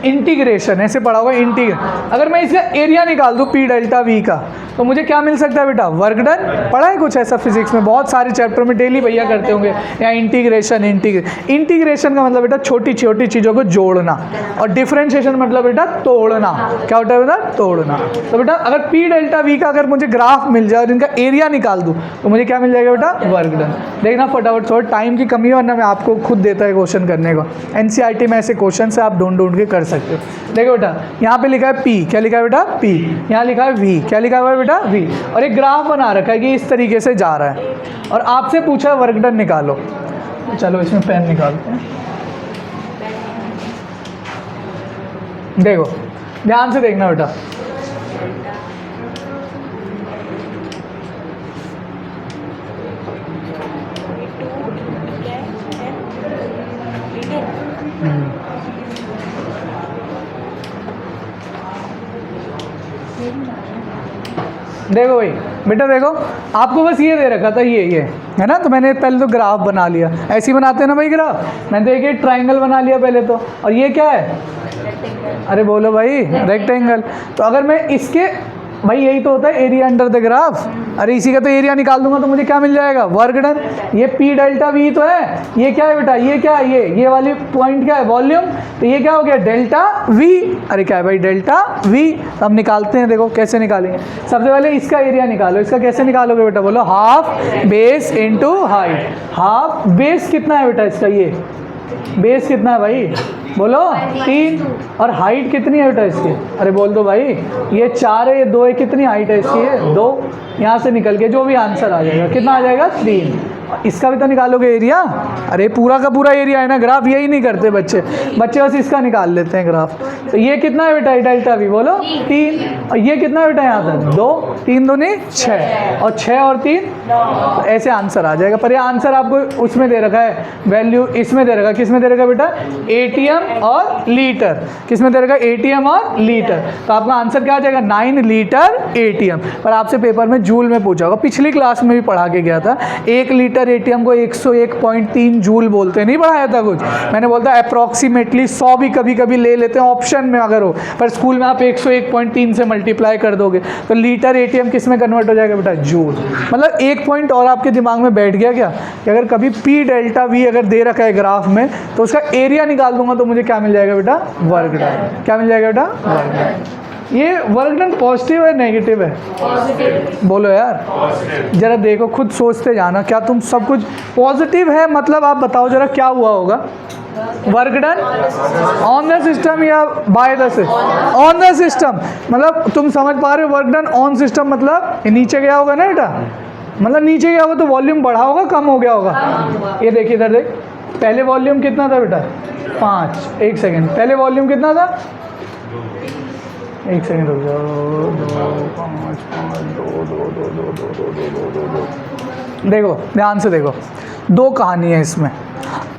इंटीग्रेशन, ऐसे पढ़ा होगा इंटीग्रेशन। अगर मैं इसका एरिया निकाल दूँ पी डेल्टा वी का, तो मुझे क्या मिल सकता है बेटा? Work done. पढ़ा है कुछ ऐसा फिजिक्स में? बहुत सारे चैप्टर में डेली भैया करते होंगे। या इंटीग्रेशन, इंटीग्रेशन का मतलब बेटा छोटी छोटी चीज़ों को जोड़ना, और डिफरेंशिएशन मतलब बेटा तोड़ना। क्या होता है बेटा? तोड़ना। तो बेटा अगर पी डेल्टा वी का अगर मुझे ग्राफ मिल जाए और इनका एरिया निकाल दूँ, तो मुझे क्या मिल जाएगा बेटा? Work done. देखना फटाफट, थोड़ा टाइम की कमी है वरना मैं आपको खुद देता है क्वेश्चन करने को। एनसीईआरटी में ऐसे क्वेश्चन से आप ढूंढ के कर सकते हो। देखो बेटा, यहाँ पे लिखा है पी, क्या लिखा है बेटा? पी। यहाँ लिखा है वी, क्या लिखा हुआ है बेटा? वी। और एक ग्राफ बना रखा है कि इस तरीके से जा रहा है, और आपसे पूछा है वर्क डन निकालो। चलो इसमें पेन निकालते हैं। देखो ध्यान से देखना बेटा, देखो भाई बेटा, देखो आपको बस ये दे रखा था, ये है ना। तो मैंने पहले तो ग्राफ बना लिया, ऐसे ही बनाते हैं ना भाई ग्राफ। मैंने तो एक ट्राइंगल बना लिया पहले तो, और ये क्या है? अरे बोलो भाई, रेक्टेंगल। तो अगर मैं इसके, भाई यही तो होता है एरिया अंडर द ग्राफ। अरे इसी का तो एरिया निकाल दूंगा तो मुझे क्या मिल जाएगा? Work done. ये पी डेल्टा वी तो है, ये क्या है बेटा? ये क्या है? ये वाली पॉइंट क्या है? वॉल्यूम। तो ये क्या हो गया? Delta we. अरे क्या है भाई? Delta we. तो हम निकालते हैं, देखो कैसे निकालेंगे। सबसे पहले इसका एरिया निकालो। इसका कैसे निकालोगे बेटा? बोलो half base into height. Half base कितना है बेटा इसका? ये बेस कितना है भाई? बोलो 3। और हाइट कितनी है बेटा इसकी? अरे बोल दो भाई। ये 4 है, ये 2 है, कितनी हाइट है इसकी? है 2। यहाँ से निकल के जो भी आंसर आ जाएगा, कितना आ जाएगा? 3। इसका भी तो निकालोगे एरिया। अरे पूरा का पूरा एरिया है ना, ग्राफ यही नहीं करते बच्चे बस इसका निकाल लेते हैं ग्राफ। तो ये कितना है बेटा? डेल्टा वी बोलो 3। और ये कितना है बेटा? यहाँ पर 2, 3 दूनी 6, और 6 और 3, तो ऐसे आंसर आ जाएगा। पर ये आंसर आपको उसमें दे रखा है, वैल्यू इसमें दे रखा। किस में दे रखा बेटा? एटीएम और लीटर। किस में दे रखा? एटीएम और लीटर। तो आपका आंसर क्या आ जाएगा? 9 लीटर एटीएम। पर आपसे पेपर में जूल में पूछा होगा, पिछली क्लास में भी पढ़ा के गया था। 1 लीटर एटीएम को 101.3 जूल बोलते हैं, नहीं पढ़ाया था कुछ? मैंने बोलता अप्रॉक्सीमेटली 100 भी कभी कभी ले लेते हैं ऑप्शन में अगर हो, पर स्कूल में आप 101.3 से मल्टीप्लाई कर दोगे तो लीटर एटीएम किस में कन्वर्ट हो जाएगा बेटा? जूल। मतलब एक पॉइंट और आपके दिमाग में बैठ गया क्या, कि अगर कभी पी डेल्टा वी अगर दे रखा है ग्राफ में, तो उसका एरिया निकाल दूंगा तो मुझे क्या मिल जाएगा बेटा? Work done. क्या मिल जाएगा बेटा? Work done. ये वर्क डन पॉजिटिव है नेगेटिव है? पॉजिटिव। बोलो यार, जरा देखो, खुद सोचते जाना। क्या तुम सब कुछ पॉजिटिव है? मतलब आप बताओ जरा क्या हुआ होगा? Work done on the system या by the system? On the system. मतलब तुम समझ पा रहे हो? वर्क डन ऑन सिस्टम मतलब नीचे गया होगा ना बेटा? मतलब नीचे गया होगा तो वॉल्यूम बढ़ा होगा, कम हो गया होगा? ये देखिए इधर देख, पहले वॉल्यूम कितना था बेटा? 5। 1 सेकेंड, पहले वॉल्यूम कितना था? 1 सेकेंड रुक जाओ। 2 5 5 2 2 2 2 2 2 2 2 2। देखो ध्यान से देखो, 2 कहानी है इसमें।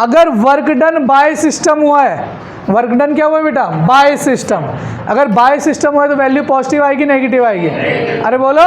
अगर वर्क डन बाय सिस्टम हुआ है, वर्क डन क्या हुआ बेटा, बाय सिस्टम। अगर बाय सिस्टम हुआ तो वैल्यू पॉजिटिव आएगी नेगेटिव आएगी, अरे बोलो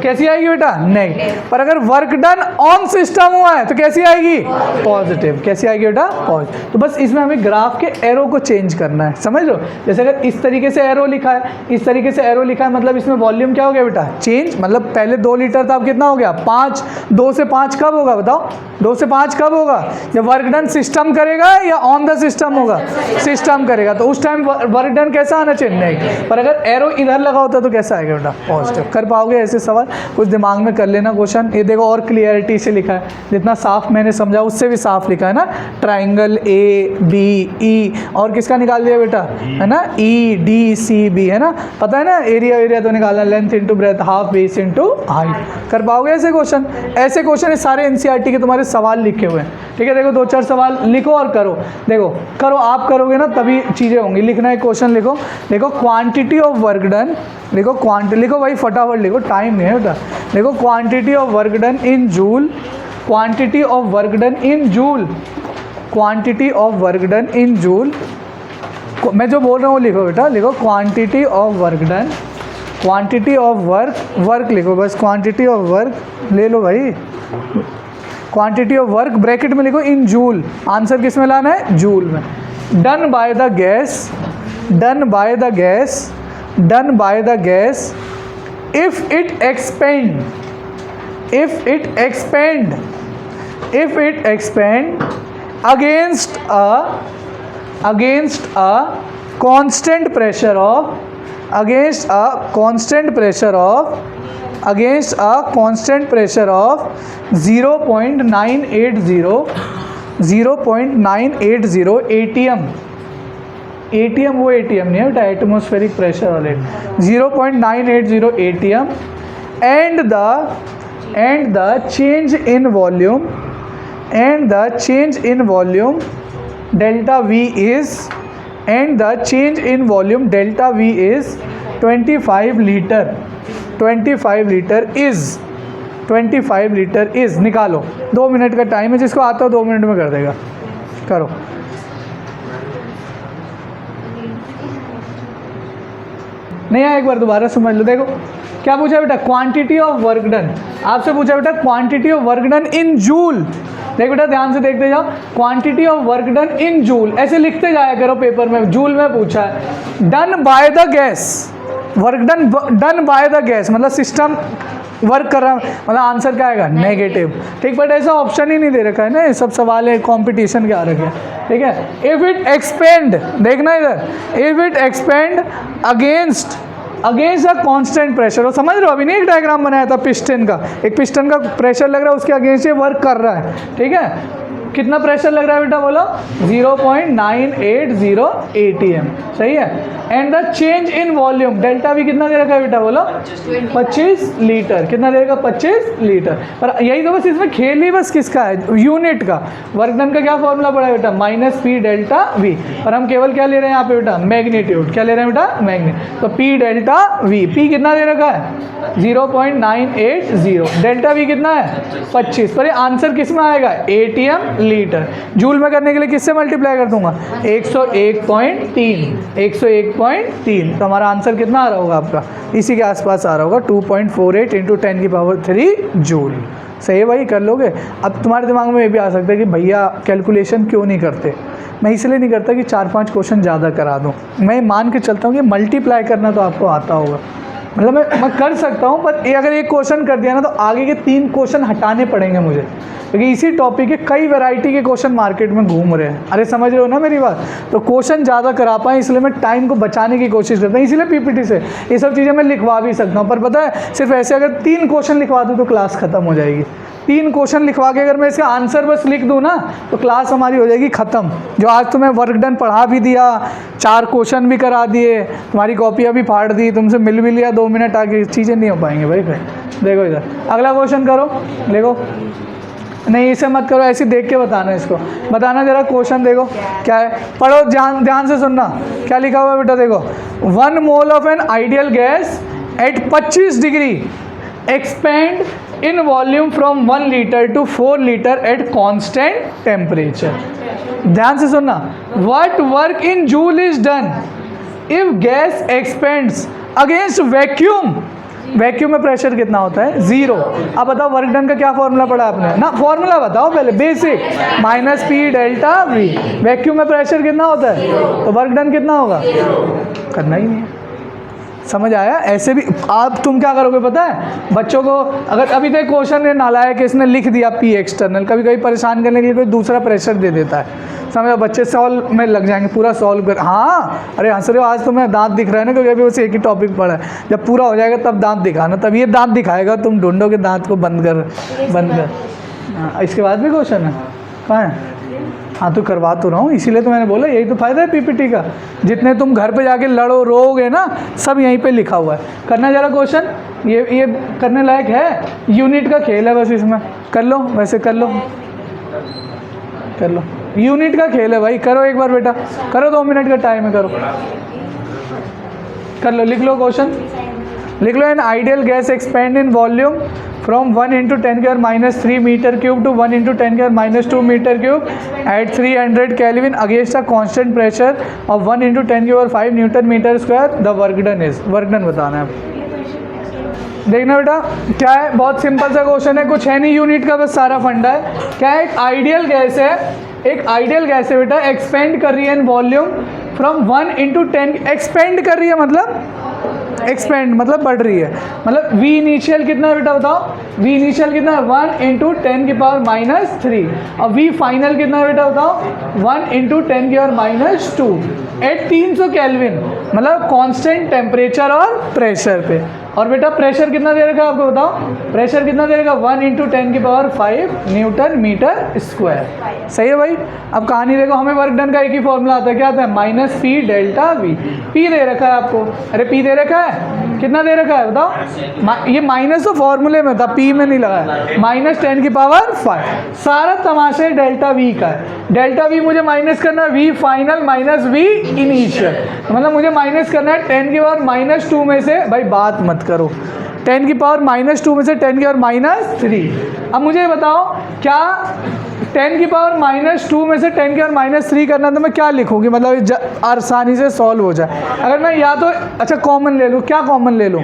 कैसी आएगी बेटा, नेगेटिव। पर अगर वर्क डन ऑन सिस्टम हुआ है तो कैसी आएगी, पॉजिटिव। कैसी आएगी बेटा, पॉजिटिव। तो बस इसमें हमें ग्राफ के एरो को चेंज करना है, समझ लो। जैसे अगर इस तरीके से एरो लिखा है, इस तरीके से एरो लिखा है, मतलब इसमें वॉल्यूम क्या हो गया बेटा, चेंज। मतलब पहले 2 लीटर था, अब कितना हो गया, 5। 2 से 5 कब होगा बताओ, 2 से 5 कब होगा, जब वर्क डन सिस्टम करेगा या ऑन द सिस्टम होगा, सिस्टम करेगा, तो उस टाइम वर्क डन कैसा आना चाहिए, नेगेटिव। पर अगर एरो इधर लगा होता तो कैसा आएगा बेटा, पॉजिटिव। कर पाओगे ऐसे सवाल, कुछ दिमाग में कर लेना क्वेश्चन। ये देखो और क्लियरिटी से लिखा है, जितना साफ मैंने समझा उससे भी साफ लिखा है ना। ट्राइंगल ABE और किसका निकाल दिया बेटा, है ना, EDCB, है ना, पता है ना, एरिया एरिया तो निकालना, length into breadth, half base into height. कर पाओगे ऐसे क्वेश्चन, ऐसे क्वेश्चन ये सारे NCERT के तुम्हारे सवाल लिखे हुए हैं, ठीक है। देखो 2-4 सवाल लिखो और करो, देखो करो, आप करोगे ना तभी चीज़ें होंगी। लिखना है क्वेश्चन, लिखो, देखो क्वांटिटी ऑफ वर्क डन, लिखो क्वांटिटी, लिखो भाई फटाफट लिखो, टाइम नहीं है बेटा। देखो quantity of work done in joule, quantity of work done in joule, quantity of work done in joule. मैं जो बोल रहा हूँ वो लिखो बेटा, लिखो quantity of work done, quantity of work लिखो बस, क्वांटिटी ऑफ वर्क ले लो भाई, क्वांटिटी ऑफ वर्क ब्रैकेट में लिखो इन जूल। आंसर किस में लाना है, जूल में। Done by the gas, done by the gas, done by the gas if it expand, if it expand, if it expand against a constant pressure of, against a constant pressure of, against a constant pressure of 0.980 ATM, ATM वो ATM नहीं है बेटा, atmospheric pressure वाले, 0.980 ATM and the change in volume, and the change in volume delta V is, and the change in volume delta V is 25 liter, 25 liter is, 25 liter is। निकालो, 2 minute का time है, जिसको आता हो 2 minute में कर देगा, करो। नहीं आया, एक बार दोबारा समझ लो। देखो क्या पूछा बेटा, क्वांटिटी ऑफ वर्क डन, आपसे पूछा बेटा quantity of work done in joule. देख बेटा ध्यान से देखते जाओ, quantity of work done in joule, ऐसे लिखते जाया करो पेपर में। जूल में पूछा है, done by the gas, work done, done by the gas मतलब सिस्टम वर्क कर रहा है, मतलब आंसर क्या आएगा, नेगेटिव, ठीक। बट ऐसा ऑप्शन ही नहीं दे रखा है ना, ये सब सवाल है कंपटीशन के आ रखे हैं, ठीक है। इफ इट एक्सपेंड, देखना इधर, if it expand against a constant pressure, वो समझ रहे हो, अभी नहीं एक डायग्राम बनाया था पिस्टन का, एक पिस्टन का प्रेशर लग रहा है, उसके अगेंस्ट ये वर्क कर रहा है, ठीक है। कितना प्रेशर लग रहा है बेटा बोलो, 0.980 ATM, सही है। And the change in volume delta भी कितना दे रखा है बेटा बोलो, 25 लीटर, कितना दे रखा, 25 लीटर। पर यही तो बस इसमें खेल ही बस किसका है, यूनिट का। वर्क डन का क्या फॉर्मूला पड़ा है बेटा, -P डेल्टा V, पर हम केवल क्या ले रहे हैं यहाँ पे बेटा, मैग्नीट्यूड, क्या ले रहे हैं बेटा, मैग्नीट्यूड। तो P डेल्टा V, P कितना दे रखा है 0.980, डेल्टा V कितना है 25, पर ये आंसर किस में आएगा, ATM लीटर। जूल में करने के लिए किससे मल्टीप्लाई कर दूंगा, 101.3, 101.3, तो हमारा आंसर कितना आ रहा होगा आपका, इसी के आसपास आ रहा होगा, 2.48 × 10⁻³ जूल। सही है भाई, कर लोगे। अब तुम्हारे दिमाग में ये भी आ सकता है कि भैया कैलकुलेशन क्यों नहीं करते। मैं इसलिए नहीं करता कि 4-5 क्वेश्चन ज़्यादा करा दूँ, मैं मान के चलता हूँ कि मल्टीप्लाई करना तो आपको आता होगा, मतलब मैं कर सकता हूँ, पर अगर एक क्वेश्चन कर दिया ना तो आगे के 3 क्वेश्चन हटाने पड़ेंगे मुझे, क्योंकि इसी टॉपिक के कई वैरायटी के क्वेश्चन मार्केट में घूम रहे हैं। अरे समझ रहे हो ना मेरी बात, तो क्वेश्चन ज़्यादा करा पाएँ इसलिए मैं टाइम को बचाने की कोशिश करता हूँ, इसीलिए PPT से ये सब चीज़ें मैं लिखवा भी सकता हूँ। पर पता है सिर्फ ऐसे अगर 3 क्वेश्चन लिखवा दूँ तो क्लास ख़त्म हो जाएगी। 3 क्वेश्चन लिखवा के अगर मैं इसका आंसर बस लिख दूँ ना तो क्लास हमारी हो जाएगी ख़त्म। जो आज तुम्हें वर्क डन पढ़ा भी दिया, 4 क्वेश्चन भी करा दिए, तुम्हारी कॉपियाँ भी फाड़ दी, तुमसे मिल भी लिया 2 मिनट आगे, चीज़ें नहीं हो पाएंगी भाई। फिर देखो इधर अगला क्वेश्चन करो, देखो नहीं इसे मत करो, ऐसे देख के बताना, इसको बताना जरा। क्वेश्चन देखो क्या है, पढ़ो ध्यान से सुनना, क्या लिखा हुआ है बेटा। देखो 1 mole of an ideal gas at 25 degree expand in volume from 1 litre to 4 litre at constant temperature. ध्यान से सुनना, what work in joule is done if gas expands against vacuum. Vacuum में प्रेशर कितना होता है? 0। अब बताओ वर्क डन का क्या फॉर्मूला पढ़ा आपने ना? फॉर्मूला बताओ पहले, basic, minus P delta we. Vacuum में प्रेशर कितना होता है, तो वर्क डन कितना होगा? करना ही नहीं है। समझ आया? ऐसे भी आप तुम क्या करोगे पता है, बच्चों को अगर अभी तक क्वेश्चन नालायक इसने लिख दिया पी एक्सटर्नल, कभी कभी परेशान करने के लिए कोई दूसरा प्रेशर दे देता है, समझो बच्चे सॉल्व में लग जाएंगे, पूरा सॉल्व कर। हाँ अरे हंस रहे हो, आज तुम्हें दांत दिख रहा है ना, क्योंकि अभी बस एक ही टॉपिक पढ़ा है, जब पूरा हो जाएगा तब दांत दिखाना, तब ये दांत दिखाएगा, तुम ढूंढोगे दांत को बंद कर। हाँ, इसके बाद भी क्वेश्चन है, कहाँ है? हाँ तो करवा तो रहा हूँ, इसीलिए तो मैंने बोला, यही तो फ़ायदा है पीपीटी का, जितने तुम घर पे जाके लड़ो रोगे ना, सब यहीं पे लिखा हुआ है। करना जरा क्वेश्चन, ये करने लायक है, यूनिट का खेल है बस, इसमें कर लो, वैसे कर लो, कर लो, यूनिट का खेल है भाई, करो एक बार बेटा, करो, 2 मिनट का टाइम है, करो, कर लो, लिख लो क्वेश्चन, लिख लो। An ideal gas expand in volume from 1 × 10⁻³ meter cube to 1 × 10⁻² meter cube at 300 Kelvin against a constant pressure of 1 × 10⁵ Newton meter square. The work done is, work done बताना है आप। देखना बेटा क्या है, बहुत सिंपल सा क्वेश्चन है, कुछ है नहीं, यूनिट का बस सारा फंडा है। क्या है? एक आइडियल गैस है, एक आइडियल गैस है बेटा, एक्सपेंड कर रही है इन वॉल्यूम फ्रॉम 1 × 10, एक्सपेंड कर रही है मतलब एक्सपेंड मतलब बढ़ रही है, मतलब v इनिशियल कितना है बेटा बताओ? v इनिशियल कितना है? 1 × 10⁻³ और v फाइनल कितना है बेटा बताओ? 1 × 10⁻² एट 300 केल्विन, मतलब कांस्टेंट टेम्परेचर और प्रेशर पे। और बेटा प्रेशर कितना दे रखा है आपको बताओ? प्रेशर कितना दे रखा? 1 × 10⁵ न्यूटन मीटर स्क्वायर। सही है भाई। अब कहानी देखो, हमें वर्क डन का एक ही फॉर्मूला आता है, क्या आता है? Minus P delta V. P दे रखा है आपको, अरे पी दे रखा है, कितना दे रखा है बताओ? ये माइनस तो फॉर्मूले में था, पी में नहीं लगा है, -10⁵ सारा तमाशा डेल्टा वी का है। डेल्टा वी मुझे माइनस करना है, V final minus V initial, मतलब मुझे माइनस करना है 10⁻² में से, भाई बात मत करो, 10⁻² में से 10⁻³ अब मुझे बताओ क्या 10⁻² में से 10⁻³ करना, तो मैं क्या लिखूंगी, मतलब आसानी से सॉल्व हो जाए। अगर मैं या तो अच्छा कॉमन ले लूँ, क्या कॉमन ले लूँ?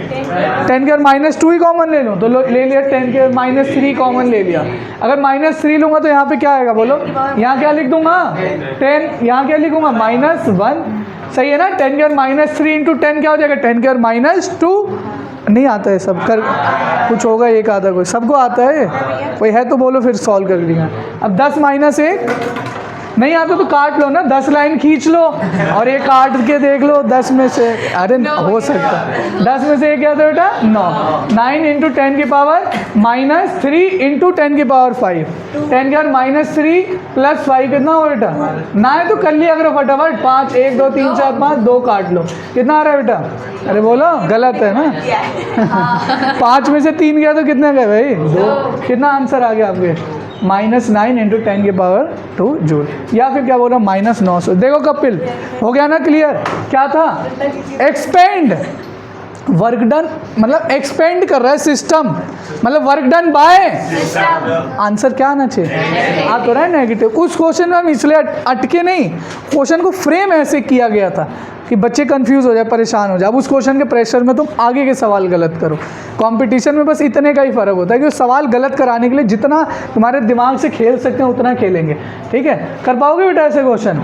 10⁻² ही कॉमन ले लूँ, तो ले लिया 10⁻³ कॉमन ले लिया। अगर -3 लूँगा तो यहाँ पे क्या आएगा बोलो? यहाँ क्या लिख दूंगा? 10, यहाँ क्या लिखूँगा? -1। सही है ना? 10⁻³ × 10 क्या हो जाएगा? 10⁻²। नहीं आता है सब कर, कुछ होगा एक आधा, कोई सबको आता है, कोई है तो बोलो फिर सॉल्व कर देंगे। अब 10 - 1 नहीं आता तो काट लो ना, 10 लाइन खींच लो और ये काट के देख लो 10 में से, अरे हो सकता है 10 में से क्या था बेटा? 9। 9 × 10⁻³ -3 × 10⁻⁵ + 5 कितना हो बेटा? ना है तो कर लिया करो फटाफट, 5 1 2 3 4 5 2 काट लो, कितना आ रहा है बेटा? अरे बोलो, गलत है ना 5 में से 3 गया तो कितने गए भाई? 2। कितना आंसर आ गया आपके? -9 × 10⁻² जूल, या फिर क्या बोल रहा हूँ -900। देखो कपिल, हो गया ना क्लियर? क्या था? एक्सपेंड, वर्क डन मतलब एक्सपेंड कर रहा है सिस्टम, मतलब वर्क डन बाय आंसर क्या आना चाहिए? आ तो रहा है नेगेटिव। उस क्वेश्चन में हम इसलिए अटके नहीं, क्वेश्चन को फ्रेम ऐसे किया गया था कि बच्चे कंफ्यूज हो जाए, परेशान हो जाए। अब उस क्वेश्चन के प्रेशर में तुम आगे के सवाल गलत करो। कंपटीशन में बस इतने का ही फ़र्क होता है कि सवाल गलत कराने के लिए जितना तुम्हारे दिमाग से खेल सकते हैं उतना खेलेंगे, ठीक है? कर पाओगे बेटा ऐसे क्वेश्चन?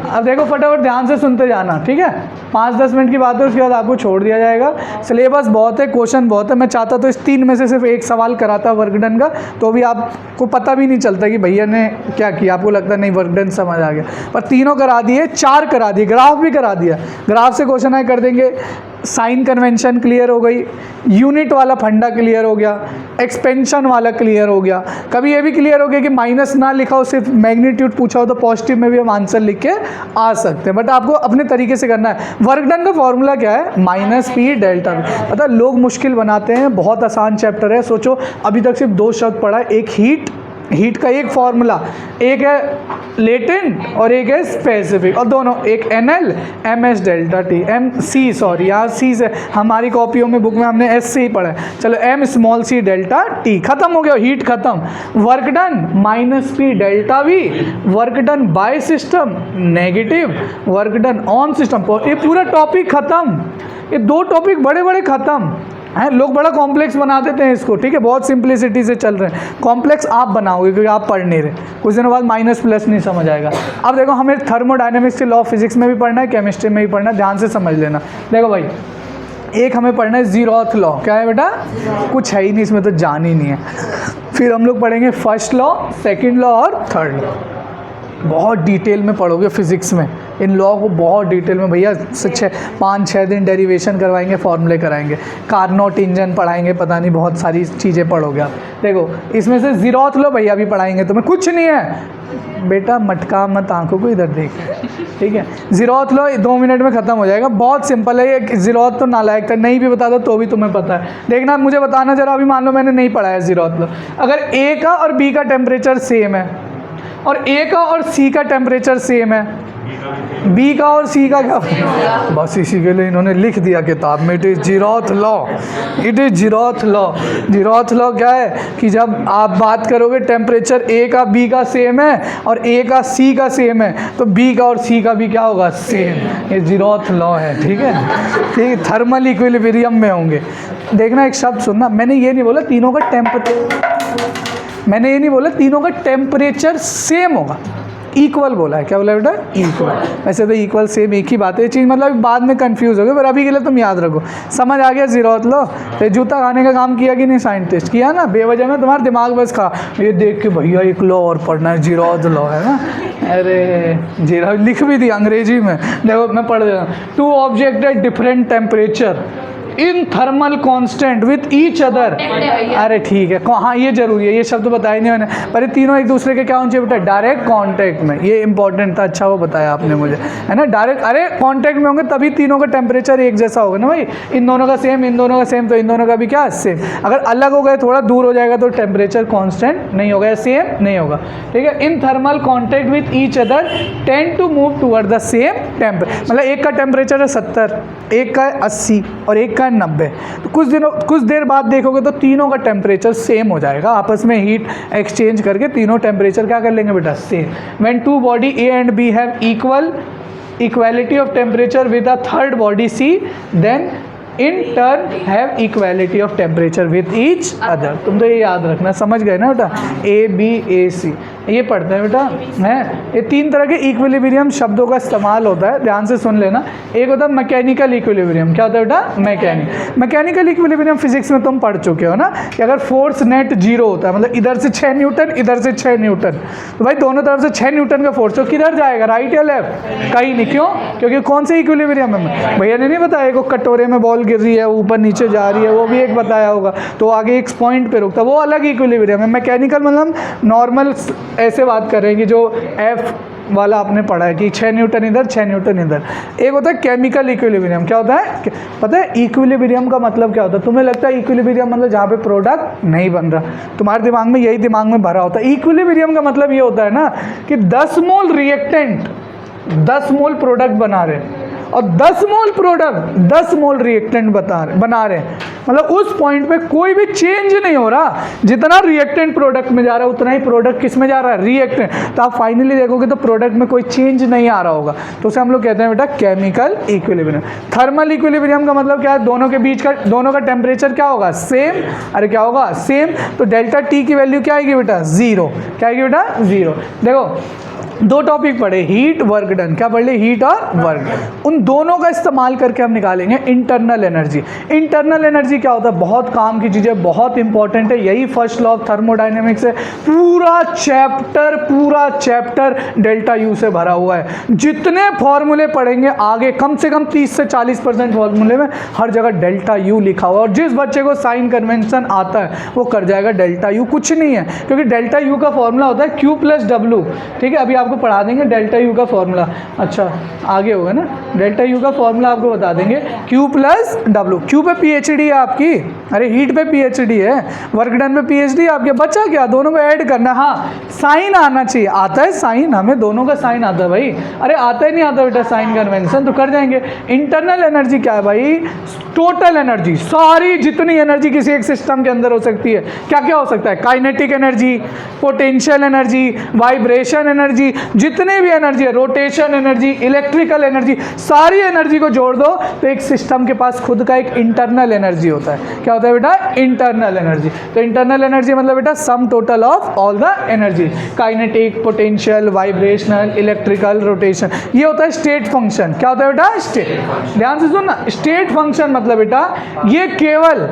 अब देखो फटाफट ध्यान से सुनते जाना, ठीक है? 5-10 मिनट की बात है, उसके बाद आपको छोड़ दिया जाएगा। सिलेबस बहुत है, क्वेश्चन बहुत है, मैं चाहता तो इस 3 में से सिर्फ एक सवाल कराता वर्क डन का, तो भी आपको पता भी नहीं चलता कि भैया ने क्या किया, आपको लगता नहीं वर्क डन समझ आ गया। पर तीनों करा दिए, 4 करा दिए, ग्राफ भी करा दिया, ग्राफ से क्वेश्चन आए कर देंगे, साइन कन्वेंशन क्लियर हो गई, यूनिट वाला फंडा क्लियर हो गया, एक्सपेंशन वाला क्लियर हो गया। कभी ये भी क्लियर हो गया कि माइनस ना लिखा हो, सिर्फ मैग्नीट्यूड पूछा हो तो पॉजिटिव में भी हम आंसर लिख के आ सकते हैं, बट आपको अपने तरीके से करना है। वर्क डन का फॉर्मूला क्या है? -P delta we. पता लोग मुश्किल बनाते हैं, बहुत आसान चैप्टर है। सोचो अभी तक सिर्फ 2 शब्द पढ़ा है, एक हीट हीट का एक फॉर्मूला, एक है लेटेंट और एक है स्पेसिफिक, और दोनों एक NL MS delta T MC, sorry यहाँ C से, हमारी कॉपियों में बुक में हमने S से ही पढ़ा है। चलो M small c delta T, खत्म हो गया, हीट खत्म। Work done -P delta V, work done by system negative, work done on system. ये पूरा टॉपिक खत्म, ये दो टॉपिक बड़े बड़े खत्म हैं। लोग बड़ा कॉम्प्लेक्स बना देते हैं इसको, ठीक है, बहुत सिंप्लिसिटी से चल रहे हैं। कॉम्प्लेक्स आप बनाओगे क्योंकि आप पढ़ नहीं रहे, कुछ दिनों बाद माइनस प्लस नहीं समझ आएगा। अब देखो हमें थर्मोडायनेमिक्स के लॉ फिजिक्स में भी पढ़ना है, केमिस्ट्री में भी पढ़ना है, ध्यान से समझ लेना। देखो भाई, एक हमें पढ़ना है ज़ीरोथ लॉ, क्या है बेटा, कुछ है ही नहीं इसमें तो जान ही नहीं है। फिर हम लोग पढ़ेंगे फर्स्ट लॉ, सेकेंड लॉ और थर्ड लॉ। बहुत डिटेल में पढ़ोगे फिजिक्स में इन लॉ को, बहुत डिटेल में भैया, 5-6 दिन डेरिवेशन करवाएंगे, फॉर्मूले कराएंगे, कार्नोट इंजन पढ़ाएंगे, पता नहीं बहुत सारी चीज़ें पढ़ोगे आप। देखो इसमें से ज़ीरोथ लॉ भैया भी पढ़ाएंगे तुम्हें, कुछ नहीं है बेटा, मटका मत, आंखों को इधर देख, ठीक है। ज़ीरोथ लॉ 2 मिनट में ख़त्म हो जाएगा, बहुत सिंपल है ये। ज़ीरोथ तो नालायक था, नहीं भी बता दो तो भी तुम्हें पता है। देखना, मुझे बताना जरा, अभी मान लो मैंने नहीं पढ़ाया ज़ीरोथ लॉ, अगर A का और B का टेम्परेचर सेम है और A का और C का टेम्परेचर सेम है, B का और C का क्या, बस इसी के लिए इन्होंने लिख दिया किताब में, it is zeroth law, it is zeroth law. Zeroth law क्या है कि जब आप बात करोगे टेम्परेचर A का B का सेम है और A का C का सेम है, तो B का और C का भी क्या होगा, सेम। ये ज़ीरोथ लॉ है, ठीक है, ठीक है। थर्मल इक्विलिब्रियम में होंगे। देखना, एक शब्द सुनना, मैंने ये नहीं बोला तीनों का तीनों का टेम्परेचर सेम होगा, इक्वल बोला है। क्या बोला बेटा, इक्वल। वैसे तो इक्वल सेम एक ही बात है, ये चीज़ मतलब बाद में कंफ्यूज हो गए, पर अभी के लिए तुम याद रखो। समझ आ गया ज़ीरोथ लॉ? तो जूता खाने का काम किया कि नहीं साइंटिस्ट, किया ना, बेवजह में तुम्हारा दिमाग बस खा, ये देख के भैया एक लॉ और पढ़ना है, ज़ीरोथ लॉ है ना, अरे ज़ीरोथ लिख भी दी अंग्रेजी में, देखो मैं पढ़ देता हूँ। 2 object at different temperature in thermal constant with each other, अरे ठीक है, हाँ ये जरूरी है, ये शब्द बताया नहीं मैंने, पर ये तीनों एक दूसरे के क्या होने चाहिए बेटा, डायरेक्ट कांटेक्ट में, ये इंपॉर्टेंट था, अच्छा वो बताया आपने मुझे, है ना, डायरेक्ट, अरे कांटेक्ट में होंगे तभी तीनों का टेम्परेचर एक जैसा होगा ना भाई, इन दोनों का सेम, इन दोनों का सेम, तो इन दोनों का भी क्या सेम। अगर अलग हो गए, थोड़ा दूर हो जाएगा तो टेम्परेचर कॉन्स्टेंट नहीं होगा, सेम नहीं होगा, ठीक है। In thermal contact with each other tend to move toward the same temperature, मतलब एक का टेम्परेचर है 70, एक का है 80 और एक का 90, तो कुछ देर बाद देखोगे तो तीनों का टेम्परेचर सेम हो जाएगा, आपस में हीट एक्सचेंज करके तीनों टेम्परेचर क्या कर लेंगे बेटा, same. When 2 body A and B have equality of temperature with a third body C, then in turn have equality of temperature with each other. तुम तो ये याद रखना, समझ गए ना बेटा, ABAC ये पढ़ते हैं बेटा, है। ये 3 तरह के इक्विलिब्रियम शब्दों का इस्तेमाल होता है, ध्यान से सुन लेना। एक होता है मैकेनिकल इक्विलिब्रियम, क्या होता है बेटा, मैकेनिकल इक्विलिब्रियम फिजिक्स में तुम पढ़ चुके हो ना, कि अगर फोर्स नेट 0 होता है, मतलब इधर से 6 न्यूटन, इधर से 6 न्यूटन, तो भाई दोनों तरफ से 6 न्यूटन का फोर्स, तो किधर जाएगा, राइट या लेफ्ट, कहीं नहीं। क्यों? क्योंकि कौन से इक्विलिब्रियम है, भैया ने नहीं बताया, को कटोरे में बॉल गिर रही है, ऊपर नीचे जा रही है, वो भी एक बताया होगा, तो आगे एक पॉइंट पे रुकता है, वो अलग इक्विलिब्रियम है। मैकेनिकल मतलब नॉर्मल, ऐसे बात कर रहे हैं कि जो F वाला आपने पढ़ा है कि 6 न्यूटन इधर, 6 न्यूटन इधर। एक होता है केमिकल इक्विलिब्रियम, क्या होता है पता है, इक्विलिब्रियम का मतलब क्या होता है, तुम्हें लगता है इक्विलिब्रियम मतलब जहाँ पे प्रोडक्ट नहीं बन रहा, तुम्हारे दिमाग में यही दिमाग में भरा होता है। इक्विलिब्रियम का मतलब ये होता है ना कि 10 मोल रिएक्टेंट 10 मोल प्रोडक्ट बना रहे हैं और 10 मोल प्रोडक्ट 10 मोल रिएक्टेंट बना रहे हैं, मतलब उस पॉइंट पे कोई भी चेंज नहीं हो रहा, जितना रिएक्टेंट प्रोडक्ट में जा रहा है उतना ही प्रोडक्ट किस में जा रहा है, रिएक्टेंट। तो आप फाइनली देखोगे तो प्रोडक्ट में कोई चेंज नहीं आ रहा होगा, तो उसे हम लोग कहते हैं बेटा केमिकल इक्विलिब्रियम। थर्मल इक्विलिब्रियम का मतलब क्या है, दोनों के बीच का, दोनों का टेम्परेचर क्या होगा, सेम, अरे क्या होगा, सेम, तो डेल्टा T की वैल्यू क्या आएगी बेटा, 0, क्या आएगी बेटा, 0। देखो 2 टॉपिक पढ़े, हीट वर्क डन, क्या पढ़ ले, हीट और वर्क, उन दोनों का इस्तेमाल करके हम निकालेंगे इंटरनल एनर्जी। इंटरनल एनर्जी क्या होता है, बहुत काम की चीज़ है, बहुत इंपॉर्टेंट है, यही फर्स्ट लॉ ऑफ थर्मोडायनेमिक्स है। पूरा चैप्टर डेल्टा यू से भरा हुआ है, जितने फॉर्मूले पढ़ेंगे आगे, कम से कम 30 से 40% फॉर्मूले में हर जगह डेल्टा यू लिखा हुआ है, और जिस बच्चे को साइन कन्वेंशन आता है वो कर जाएगा डेल्टा यू। कुछ नहीं है, क्योंकि डेल्टा यू का फॉर्मूला होता है Q+W, ठीक है, अभी आपको पढ़ा देंगे डेल्टा यू का फॉर्मूला, अच्छा आगे होगा ना, डेल्टा यू का फॉर्मूला आपको बता देंगे, Q+W। Q पे PhD है आपकी, अरे हीट पे पीएचडी है, वर्क डन पे पीएचडी, आपके बचा क्या, दोनों को ऐड करना। हाँ साइन आना चाहिए, आता है साइन, हमें दोनों का साइन आता है भाई। अरे आता ही नहीं आता बेटा साइन कन्वेंशन, तो कर जाएंगे। इंटरनल एनर्जी क्या है भाई, टोटल एनर्जी, सारी जितनी एनर्जी किसी एक सिस्टम के अंदर हो सकती है। क्या क्या हो सकता है, kinetic energy, potential energy, vibration energy, जितनी भी एनर्जी है, रोटेशन एनर्जी, इलेक्ट्रिकल एनर्जी, सारी एनर्जी को जोड़ दो तो एक सिस्टम के पास खुद का एक इंटरनल एनर्जी होता है। क्या होता है बेटा, इंटरनल एनर्जी। तो इंटरनल एनर्जी मतलब बेटा sum total of all the energy, kinetic, potential, vibrational, electrical, rotation, ये होता है स्टेट फंक्शन। क्या होता है बेटा, स्टेट। ध्यान से सुनना, स्टेट फंक्शन मतलब बेटा ये केवल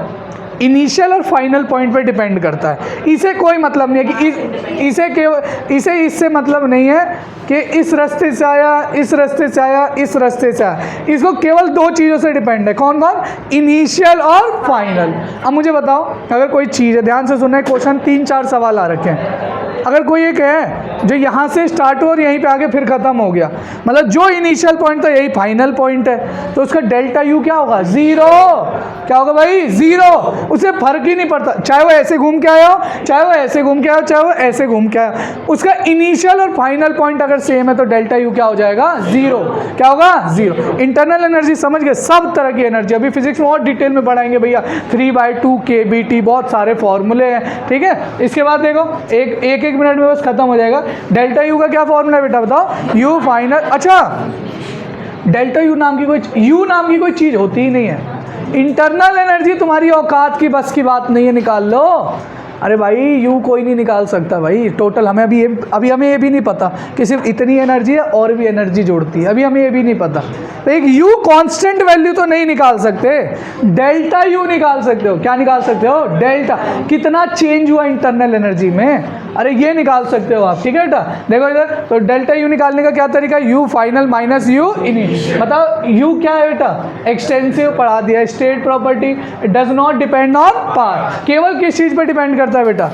इनिशियल और फाइनल पॉइंट पे डिपेंड करता है। इसे कोई मतलब नहीं है कि इसे केवल इससे मतलब नहीं है कि इस रास्ते से आया, इस रास्ते से आया, इस रास्ते से आया। इसको केवल दो चीज़ों से डिपेंड है। कौन कौन, इनिशियल और फाइनल। अब मुझे बताओ, अगर कोई चीज़ है, ध्यान से सुनना, क्वेश्चन 3-4 सवाल आ रखे हैं। अगर कोई एक है जो यहाँ से स्टार्ट हो और यहीं पे आगे फिर ख़त्म हो गया, मतलब जो इनिशियल पॉइंट था यही फाइनल पॉइंट है, तो उसका डेल्टा यू क्या होगा, ज़ीरो। क्या होगा भाई, ज़ीरो। उसे फर्क ही नहीं पड़ता, चाहे वो ऐसे घूम के आया हो, चाहे वो ऐसे घूम के आया हो, चाहे वो ऐसे घूम के आया, उसका इनिशियल और फाइनल पॉइंट अगर सेम है तो डेल्टा यू क्या हो जाएगा, ज़ीरो। क्या होगा, ज़ीरो। इंटरनल एनर्जी समझ गए, सब तरह की एनर्जी, अभी फिजिक्स में और डिटेल में पढ़ाएंगे भैया, 3/2 kBT, बहुत सारे फॉर्मूले हैं, ठीक है। इसके बाद देखो एक मिनट में बस खत्म हो जाएगा। डेल्टा यू का क्या फॉर्मूला है बेटा, बताओ, यू फाइनल। अच्छा, डेल्टा यू नाम की कोई चीज़ होती ही नहीं है। इंटरनल एनर्जी तुम्हारी औकात की बस की बात नहीं है, निकाल लो। अरे भाई यू कोई नहीं निकाल सकता भाई, टोटल हमें अभी हमें ये भी नहीं पता कि सिर्फ इतनी एनर्जी है और भी एनर्जी जोड़ती है, अभी हमें ये भी नहीं पता। तो एक यू कांस्टेंट वैल्यू तो नहीं निकाल सकते, डेल्टा यू निकाल सकते हो। क्या निकाल सकते हो, डेल्टा, कितना चेंज हुआ इंटरनल एनर्जी में, अरे ये निकाल सकते हो आप, ठीक है बेटा। देखो इधर, तो डेल्टा यू निकालने का क्या तरीका, you final minus you initial. बताओ यू क्या है बेटा, एक्सटेंसिव पढ़ा दिया, state property, it does not depend on path, केवल किस चीज़ पर डिपेंड करता है बेटा,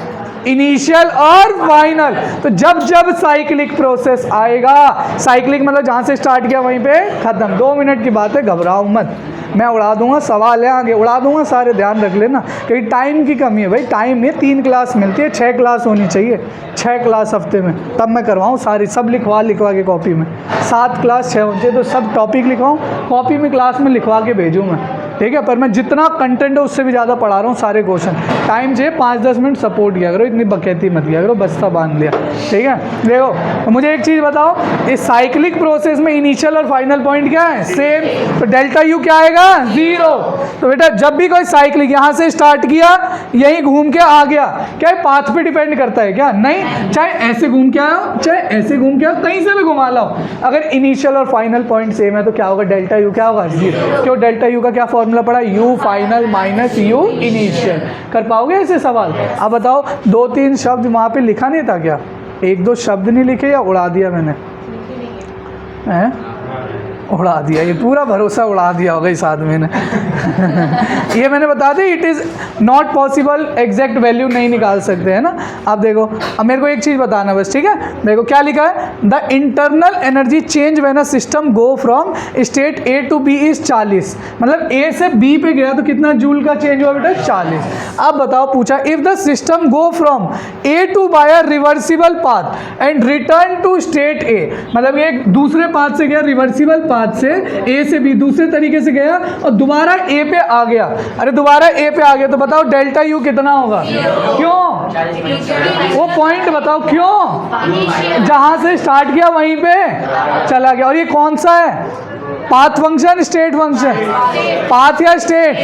इनिशियल और फाइनल। तो जब जब साइक्लिक प्रोसेस आएगा, साइक्लिक मतलब जहाँ से स्टार्ट किया वहीं पे खत्म। 2 मिनट की बात है, घबराओ मत, मैं उड़ा दूंगा, सवाल है आगे उड़ा दूंगा सारे, ध्यान रख लेना, क्योंकि टाइम की कमी है भाई। टाइम में 3 क्लास मिलती है, 6 क्लास होनी चाहिए, 6 क्लास हफ्ते में, तब मैं करवाऊँ सारी, सब लिखवा के कॉपी में। 7 क्लास 6 होनी चाहिए, तो सब टॉपिक लिखवाऊँ कॉपी में, क्लास में लिखवा के भेजूँ मैं, ठीक है। पर मैं जितना कंटेंट है उससे भी ज़्यादा पढ़ा रहा हूँ सारे क्वेश्चन। टाइम चाहिए 5-10 मिनट, सपोर्ट किया करो, इतनी बकैती मत किया करो, बस्ता बांध लिया, ठीक है। देखो तो मुझे एक चीज़ बताओ, इस साइक्लिक प्रोसेस में इनिशियल और फाइनल पॉइंट क्या है, सेम। तो डेल्टा यू क्या आएगा, ज़ीरो। तो बेटा जब भी कोई साइक्लिक यहाँ से स्टार्ट किया, यहीं घूम के आ गया, क्या पाथ पे डिपेंड करता है क्या, नहीं। चाहे ऐसे घूम के आओ, चाहे ऐसे घूम के आओ, कहीं से भी घुमा लाओ, अगर इनिशियल और फाइनल पॉइंट सेम है तो क्या होगा, डेल्टा यू क्या होगा, ज़ीरो। क्यों, डेल्टा यू का क्या फॉर्मूला पड़ा, you final minus you initial. कर पाओगे ऐसे सवाल। अब बताओ 2-3 शब्द वहाँ पे लिखा नहीं था क्या, 1-2 शब्द नहीं लिखे या उड़ा दिया मैंने, हैं? उड़ा दिया, ये पूरा भरोसा उड़ा दिया होगा इस आदमी ने। ये मैंने बता दी, it is not possible, exact value नहीं निकाल सकते, है ना। अब देखो, अब मेरे को एक चीज़ बताना बस, ठीक है। देखो क्या लिखा है, the internal energy change when a system go from state A to B is 40। मतलब ए से बी पे गया तो कितना जूल का चेंज हुआ बेटा, 40। अब बताओ, पूछा if the system go from A to by a reversible path and return to state A, मतलब एक दूसरे पाथ से गया, रिवर्सिबल पाथ से ए से बी दूसरे तरीके से गया और दोबारा ए पे आ गया। अरे दोबारा ए पे आ गया तो बताओ डेल्टा यू कितना होगा, क्यों, वो पॉइंट बताओ, क्यों, जहां से स्टार्ट किया वहीं पे चला गया। और ये कौन सा है, path function, state function, path या स्टेट,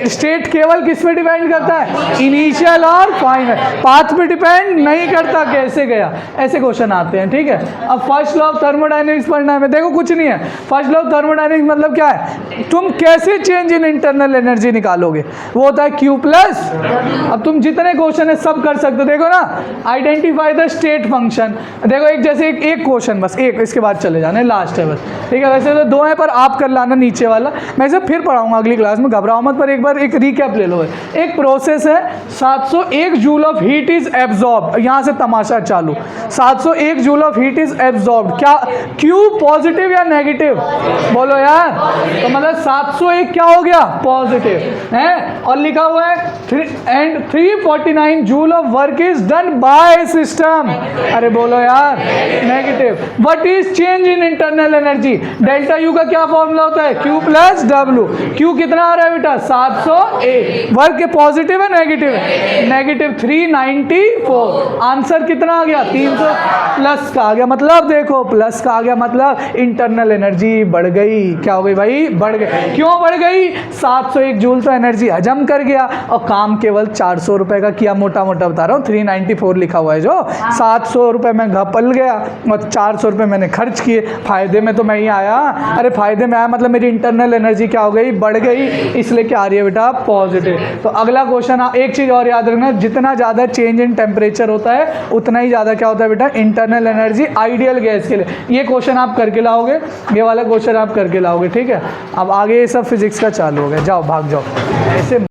स्टेट केवल किस पे डिपेंड करता है, इनिशियल और फाइनल, पाथ पे डिपेंड नहीं करता, कैसे गया, ऐसे क्वेश्चन आते हैं, ठीक है। अब फर्स्ट लॉ ऑफ थर्मोडायनेमिक्स पढ़ना है, देखो कुछ नहीं है, फर्स्ट लॉ ऑफ थर्मोडायनेमिक्स मतलब क्या है, तुम कैसे चेंज इन इंटरनल एनर्जी निकालोगे, वो होता है Q प्लस। अब तुम जितने क्वेश्चन है सब कर सकते हो, देखो ना, आइडेंटिफाई द स्टेट फंक्शन। देखो एक जैसे एक क्वेश्चन, बस एक, इसके बाद चले जाने, लास्ट है बस। ठीक है, वैसे तो 2 हैं पर आप कर लाना नीचे वाला, मैं इसे फिर पढ़ाऊंगा अगली क्लास में, घबराओ मत। पर एक बार एक रिकैप ले लो। एक प्रोसेस है, 701 joule of heat is absorb, यहाँ से तमाशा चालू, 701 joule of heat is absorb, क्या क्यू पॉजिटिव या नेगेटिव, बोलो यार। तो मतलब 701 क्या हो गया, पॉजिटिव है, और लिखा हुआ है 349 joule of work is done by system, अरे बोलो यार, negative. What is change in internal energy, delta U का क्या फॉर्मूला होता है, Q प्लस W, Q कितना आ रहा है बेटा, 701, वर्क के पॉजिटिव है नेगेटिव है, नेगेटिव 394, आंसर कितना आ गया, 300 प्लस का आ गया, मतलब देखो प्लस का आ गया, मतलब इंटरनल एनर्जी बढ़ गई, क्या हो गई भाई, बढ़ गई। क्यों बढ़ गई, 701 जूल तो एनर्जी हजम कर गया, और काम केवल 400 रुपए का किया, मोटा मोटा बता रहा हूँ, 394 लिखा हुआ है जो, 700 रुपए में घपल गया और 400 रुपए मैंने खर्च किए, फायदे में तो मैं ही आया, अरे फायदे में आया मतलब मेरी इंटरनल एनर्जी क्या हो गई, बढ़ गई, इसलिए क्या आ रही है बेटा, पॉजिटिव। तो अगला क्वेश्चन, एक चीज और याद रखना, जितना ज्यादा चेंज इन टेम्परेचर होता है उतना ही ज्यादा क्या होता है बेटा, इंटरनल एनर्जी आइडियल गैस के लिए। ये क्वेश्चन आप करके लाओगे, ये वाला क्वेश्चन आप करके लाओगे, ठीक है। अब आगे ये सब फिजिक्स का चालू हो गया, जाओ भाग जाओ ऐसे।